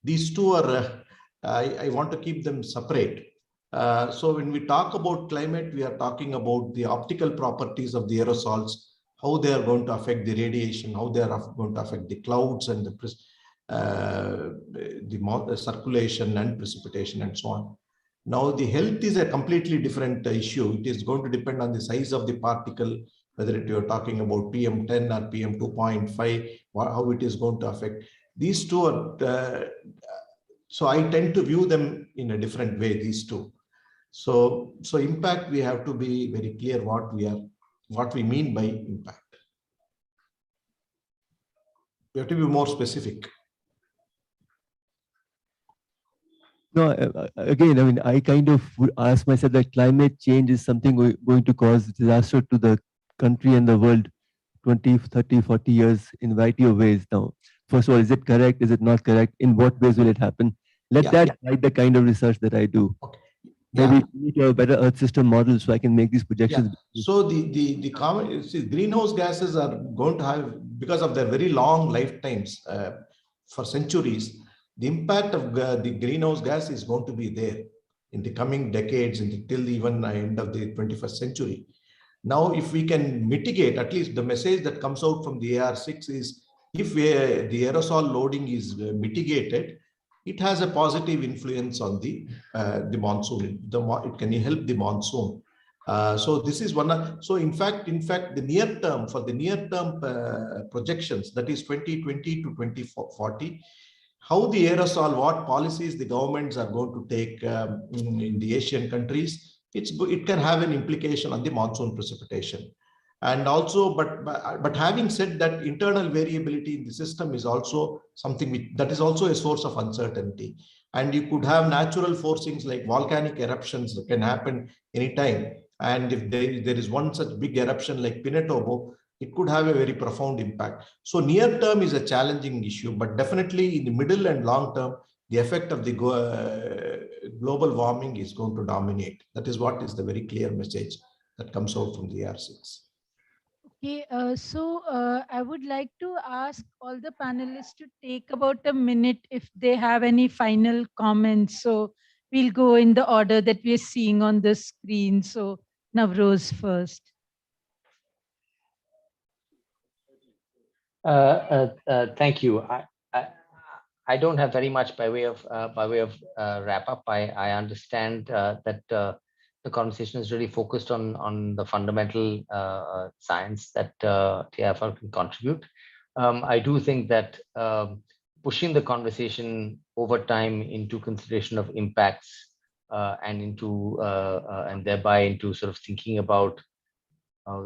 These two are, I want to keep them separate. So when we talk about climate, we are talking about the optical properties of the aerosols, how they are going to affect the radiation, how they are going to affect the clouds and the circulation and precipitation and so on. Now, the health is a completely different issue. It is going to depend on the size of the particle, whether you are talking about PM10 or PM2.5, how it is going to affect. These two are, so I tend to view them in a different way, these two. So impact, we have to be very clear what we mean by impact. We have to be more specific. No, again, I mean, I kind of would ask myself that climate change is something going to cause disaster to the country and the world 20, 30, 40 years in a variety of ways now. First of all, is it correct? Is it not correct? In what ways will it happen? Let that guide the kind of research that I do. Okay. Maybe we need to have a better Earth system model so I can make these projections. So the common greenhouse gases are going to have, because of their very long lifetimes for centuries, the impact of the greenhouse gas is going to be there in the coming decades until even the end of the 21st century. Now, if we can mitigate, at least the message that comes out from the AR6 is, if the aerosol loading is mitigated, it has a positive influence on the monsoon. It can help the monsoon. So this is one. So in fact, the near term, for the near term projections, that is 2020 to 2040, how the aerosol, what policies the governments are going to take in the Asian countries, it can have an implication on the monsoon precipitation. And also, but having said that, internal variability in the system is also something that is also a source of uncertainty. And you could have natural forcings like volcanic eruptions that can happen anytime. And if there is one such big eruption like Pinatubo, it could have a very profound impact. So near term is a challenging issue, but definitely in the middle and long term, the effect of the global warming is going to dominate. That is what is the very clear message that comes out from the AR6. Okay, so I would like to ask all the panelists to take about a minute if they have any final comments. So we'll go in the order that we're seeing on the screen. So Navroz first. Thank you. I don't have very much by way of wrap up. I understand that the conversation is really focused on the fundamental science that TIFR can contribute. I do think that pushing the conversation over time into consideration of impacts and thereby into sort of thinking about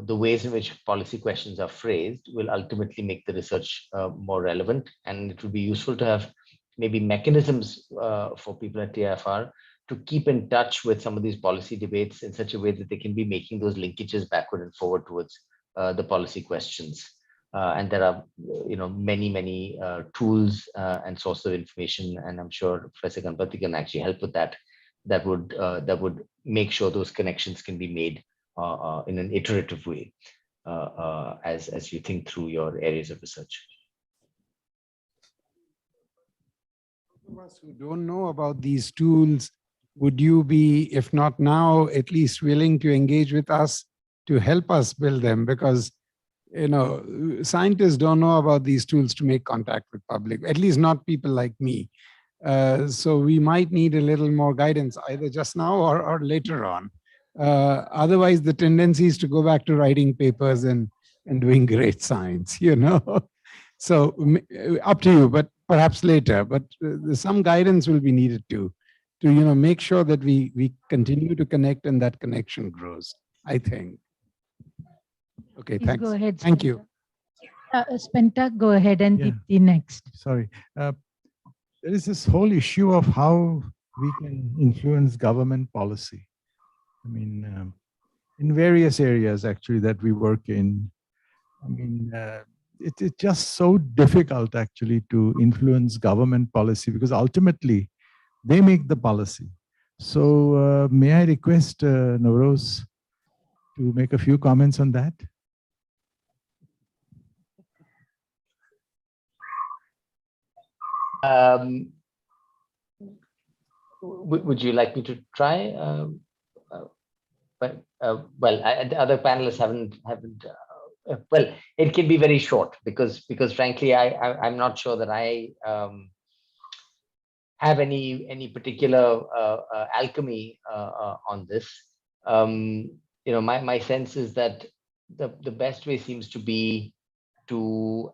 the ways in which policy questions are phrased will ultimately make the research more relevant. And it will be useful to have maybe mechanisms for people at TIFR to keep in touch with some of these policy debates in such a way that they can be making those linkages backward and forward towards the policy questions. And there are, many tools and sources of information, and I'm sure Professor Ganapathy can actually help with that. That would make sure those connections can be made in an iterative way as you think through your areas of research. Those of us who don't know about these tools, would you be, if not now, at least willing to engage with us to help us build them? Because, scientists don't know about these tools to make contact with public, at least not people like me. So we might need a little more guidance either just now or later on. Otherwise, the tendency is to go back to writing papers and doing great science, you know. So up to you, but perhaps later. But some guidance will be needed to make sure that we continue to connect and that connection grows, I think. Okay, Please thanks. go ahead. Thank you. Spenta, go ahead, and Deepti next. Sorry. There is this whole issue of how we can influence government policy. I mean, in various areas actually that we work in. I mean, it's just so difficult actually to influence government policy because ultimately they make the policy. So may I request Navroz to make a few comments on that? Would you like me to try? Well, the other panelists haven't. Well, it can be very short because frankly, I'm not sure that I have any particular alchemy on this. My sense is that the best way seems to be to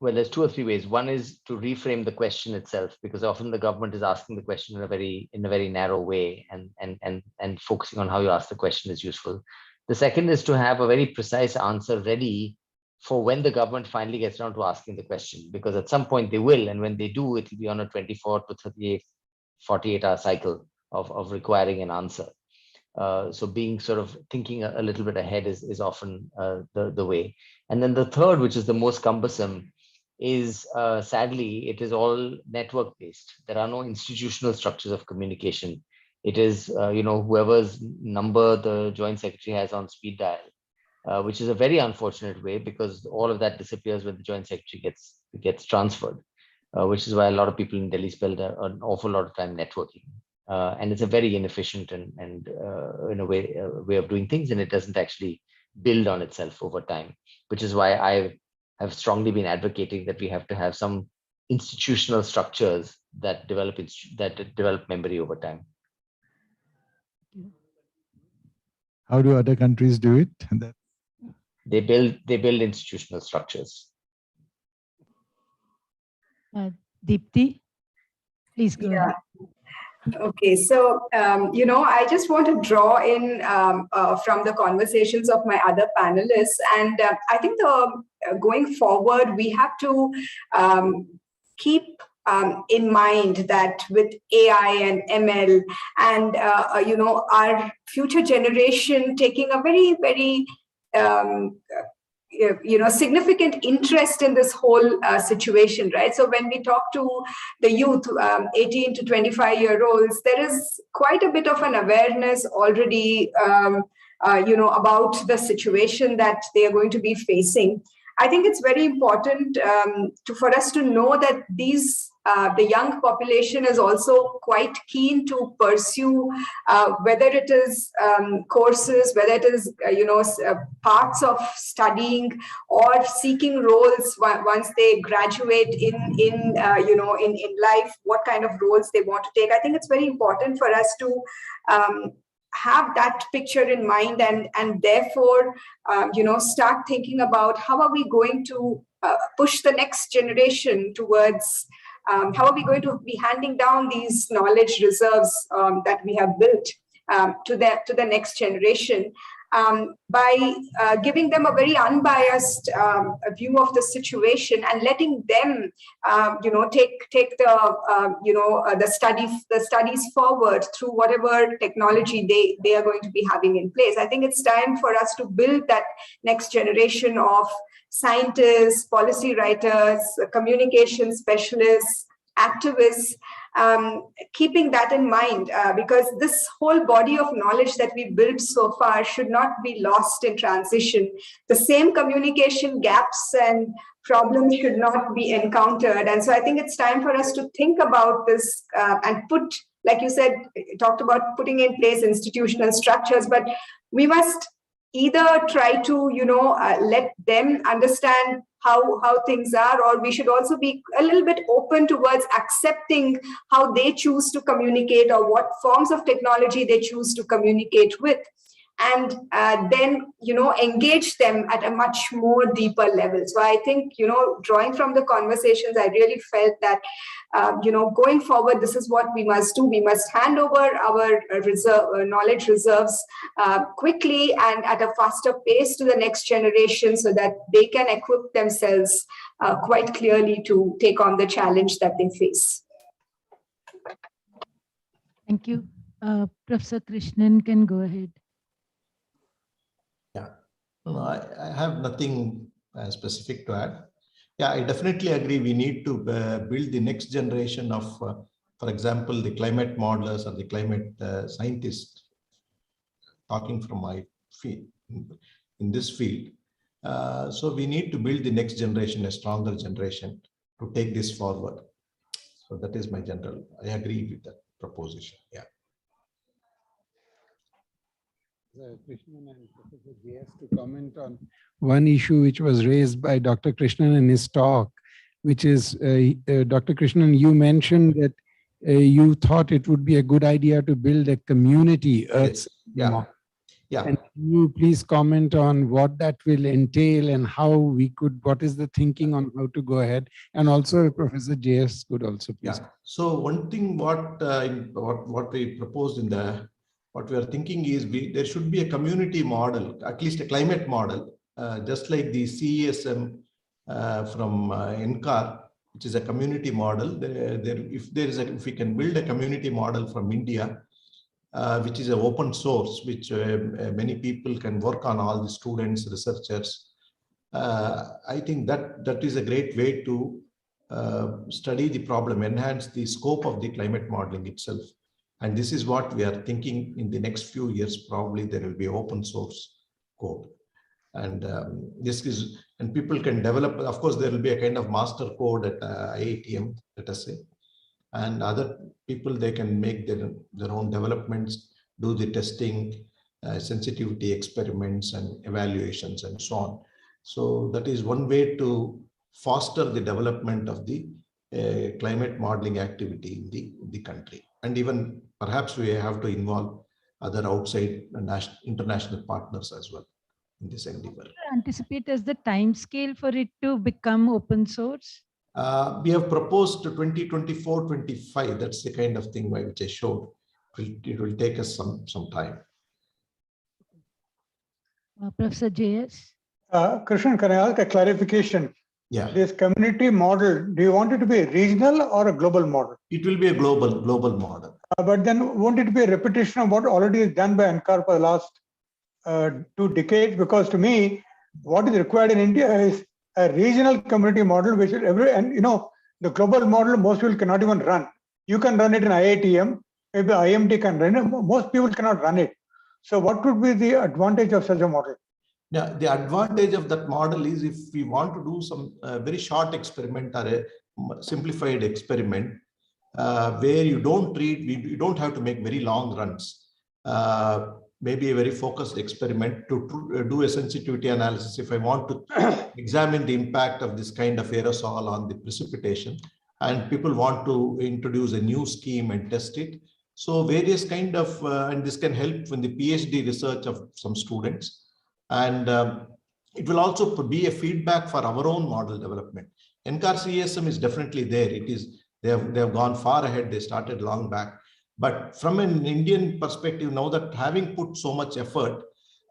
well, there's two or three ways. One is to reframe the question itself, because often the government is asking the question in a very narrow way, and focusing on how you ask the question is useful. The second is to have a very precise answer ready for when the government finally gets around to asking the question, because at some point they will, and when they do, it will be on a 24 to 38, 48-hour cycle of requiring an answer. So being sort of thinking a little bit ahead is often the way. And then the third, which is the most cumbersome, is sadly, it is all network based. There are no institutional structures of communication. It is, whoever's number the Joint Secretary has on speed dial, which is a very unfortunate way, because all of that disappears when the Joint Secretary gets transferred, which is why a lot of people in Delhi spend an awful lot of time networking. And it's a very inefficient and in a way of doing things, and it doesn't actually build on itself over time, which is why I have strongly been advocating that we have to have some institutional structures that develop memory over time. How do other countries do it? They build institutional structures. Deepti, please go ahead. Okay, so, I just want to draw in from the conversations of my other panelists. And I think going forward, we have to keep in mind that with AI and ML and, our future generation taking a very, very significant interest in this whole situation, right? So when we talk to the youth, 18 to 25-year-olds, there is quite a bit of an awareness already, about the situation that they are going to be facing. I think it's very important for us to know that the young population is also quite keen to pursue, whether it is courses, whether it is parts of studying or seeking roles once they graduate in life, what kind of roles they want to take. I think it's very important for us to have that picture in mind, and therefore start thinking about how are we going to push the next generation towards how are we going to be handing down these knowledge reserves that we have built to the next generation, by giving them a very unbiased view of the situation and letting them take the studies forward through whatever technology they are going to be having in place. I think it's time for us to build that next generation of scientists, policy writers, communication specialists, activists, keeping that in mind, because this whole body of knowledge that we built so far should not be lost in transition. The same communication gaps and problems should not be encountered. And so I think it's time for us to think about this and put, like you said, talked about putting in place institutional structures, but we must either try to, let them understand how things are, or we should also be a little bit open towards accepting how they choose to communicate or what forms of technology they choose to communicate with, and then engage them at a much more deeper level. So I think, drawing from the conversations, I really felt that going forward, this is what we must do. We must hand over our knowledge reserves quickly and at a faster pace to the next generation, so that they can equip themselves quite clearly to take on the challenge that they face. Thank you. Professor Krishnan can go ahead. Yeah, no, I have nothing specific to add. Yeah, I definitely agree. We need to build the next generation of, for example, the climate modelers or the climate scientists, talking from my field, in this field. So we need to build the next generation, a stronger generation, to take this forward. So that is my general, I agree with that proposition. Yeah. Krishnan and Professor JS to comment on one issue which was raised by Dr. Krishnan in his talk, which is, Dr. Krishnan, you mentioned that you thought it would be a good idea to build a community. Yes. Yeah. Yeah. And can you please comment on what that will entail and how we could, what is the thinking on how to go ahead? And also Professor JS could also please. Yeah. So one thing what we proposed in the, what we are thinking is there should be a community model, at least a climate model, just like the CESM from NCAR, which is a community model. If we can build a community model from India, which is an open source, which many people can work on, all the students, researchers, I think that is a great way to study the problem, enhance the scope of the climate modeling itself. And this is what we are thinking in the next few years. Probably there will be open source code. And this is, and people can develop, of course, there will be a kind of master code at IITM, let us say. And other people, they can make their own developments, do the testing, sensitivity experiments and evaluations and so on. So that is one way to foster the development of the climate modeling activity in the country. And even perhaps we have to involve other outside international partners as well in this endeavor. Anticipate as the time scale for it to become open source? We have proposed 2024-25. That's the kind of thing which I showed. It will take us some time. Professor JS? Krishnan, can I ask a clarification? Yeah. This community model, do you want it to be a regional or a global model? It will be a global model. But then won't it be a repetition of what already is done by NCAR for the last 2 decades? Because to me, what is required in India is a regional community model, which is the global model, most people cannot even run. You can run it in IITM, maybe IMT can run it, most people cannot run it. So what would be the advantage of such a model? Yeah, the advantage of that model is if we want to do some very short experiment or a simplified experiment where you don't have to make very long runs. Maybe a very focused experiment to do a sensitivity analysis. If I want to examine the impact of this kind of aerosol on the precipitation, and people want to introduce a new scheme and test it. So various kind of, and this can help in the PhD research of some students. And it will also be a feedback for our own model development. NCAR CESM is definitely there. They have gone far ahead. They started long back. But from an Indian perspective, now that having put so much effort,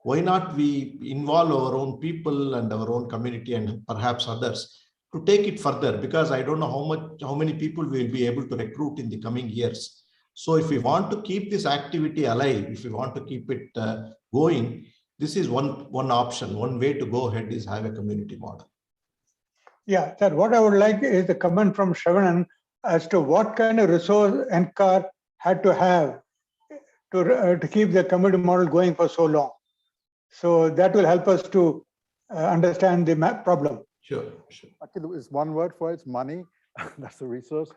why not we involve our own people and our own community and perhaps others to take it further? Because I don't know how many people we will be able to recruit in the coming years. So if we want to keep this activity alive, if we want to keep it going, this is one option. One way to go ahead is have a community model. Yeah, sir, what I would like is a comment from Saravanan as to what kind of resource NCAR had to have to keep the community model going for so long. So that will help us to understand the problem. Sure. Actually, there is one word for it, money. That's the resource.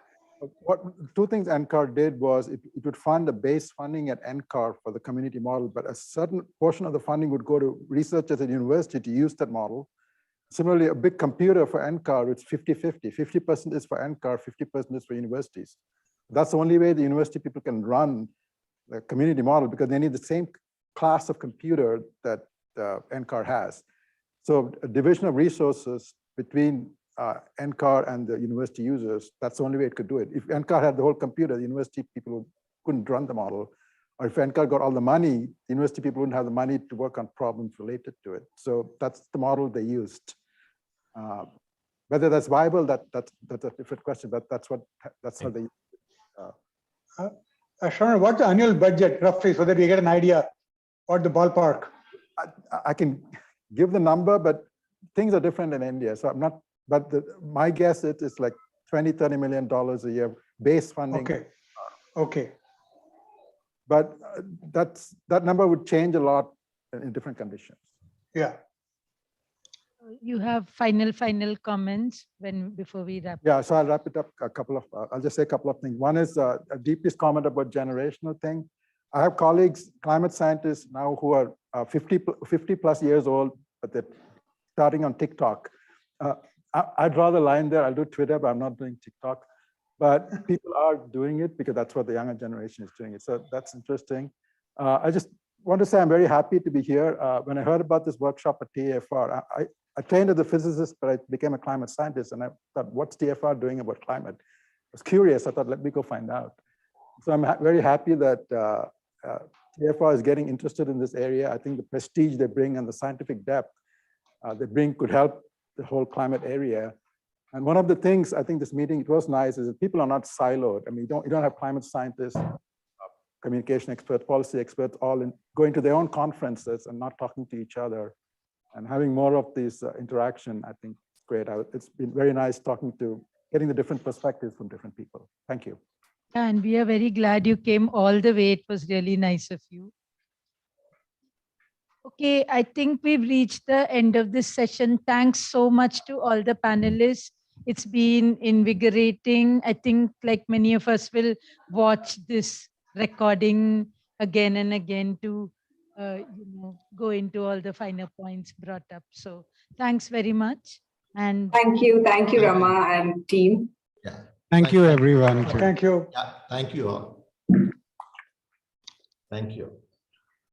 what two things NCAR did was it would fund the base funding at NCAR for the community model, but a certain portion of the funding would go to researchers at university to use that model. Similarly, a big computer for NCAR, it's 50-50. 50% is for NCAR, 50% is for universities. That's the only way the university people can run the community model, because they need the same class of computer that NCAR has. So a division of resources between NCAR and the university users, that's the only way it could do it. If NCAR had the whole computer, the university people couldn't run the model. Or if NCAR got all the money, the university people wouldn't have the money to work on problems related to it. So that's the model they used. Whether that's viable, that's a different question, but that's how they. Shravan, what's the annual budget roughly, so that we get an idea what the ballpark? I can give the number, but things are different in India. So I'm not, but my guess it's like $20-30 million a year base funding. Okay. Okay. But that number would change a lot in different conditions. Yeah. You have final comments before we wrap. Yeah, so I'll wrap it up. I'll just say a couple of things. One is Deepti's comment about generational thing. I have colleagues, climate scientists now who are 50 plus years old, but they're starting on TikTok. I'd draw the line there. I'll do Twitter, but I'm not doing TikTok. But people are doing it because that's what the younger generation is doing. So that's interesting. I just want to say I'm very happy to be here. When I heard about this workshop at TIFR, I trained as a physicist, but I became a climate scientist, and I thought, what's TIFR doing about climate? I was curious. I thought, let me go find out. So I'm very happy that TIFR is getting interested in this area. I think the prestige they bring and the scientific depth they bring could help the whole climate area. And one of the things I think this meeting, it was nice, is that people are not siloed. I mean, you don't have climate scientists, communication experts, policy experts, all going to their own conferences and not talking to each other. And having more of this interaction, I think is great. It's been very nice getting the different perspectives from different people. Thank you. And we are very glad you came all the way. It was really nice of you. Okay, I think we've reached the end of this session. Thanks so much to all the panelists. It's been invigorating. I think like many of us will watch this recording again and again to go into all the finer points brought up. So thanks very much. And thank you, Rama and team. Yeah. Thank you, everyone. Thank you. Yeah, thank you all. Thank you.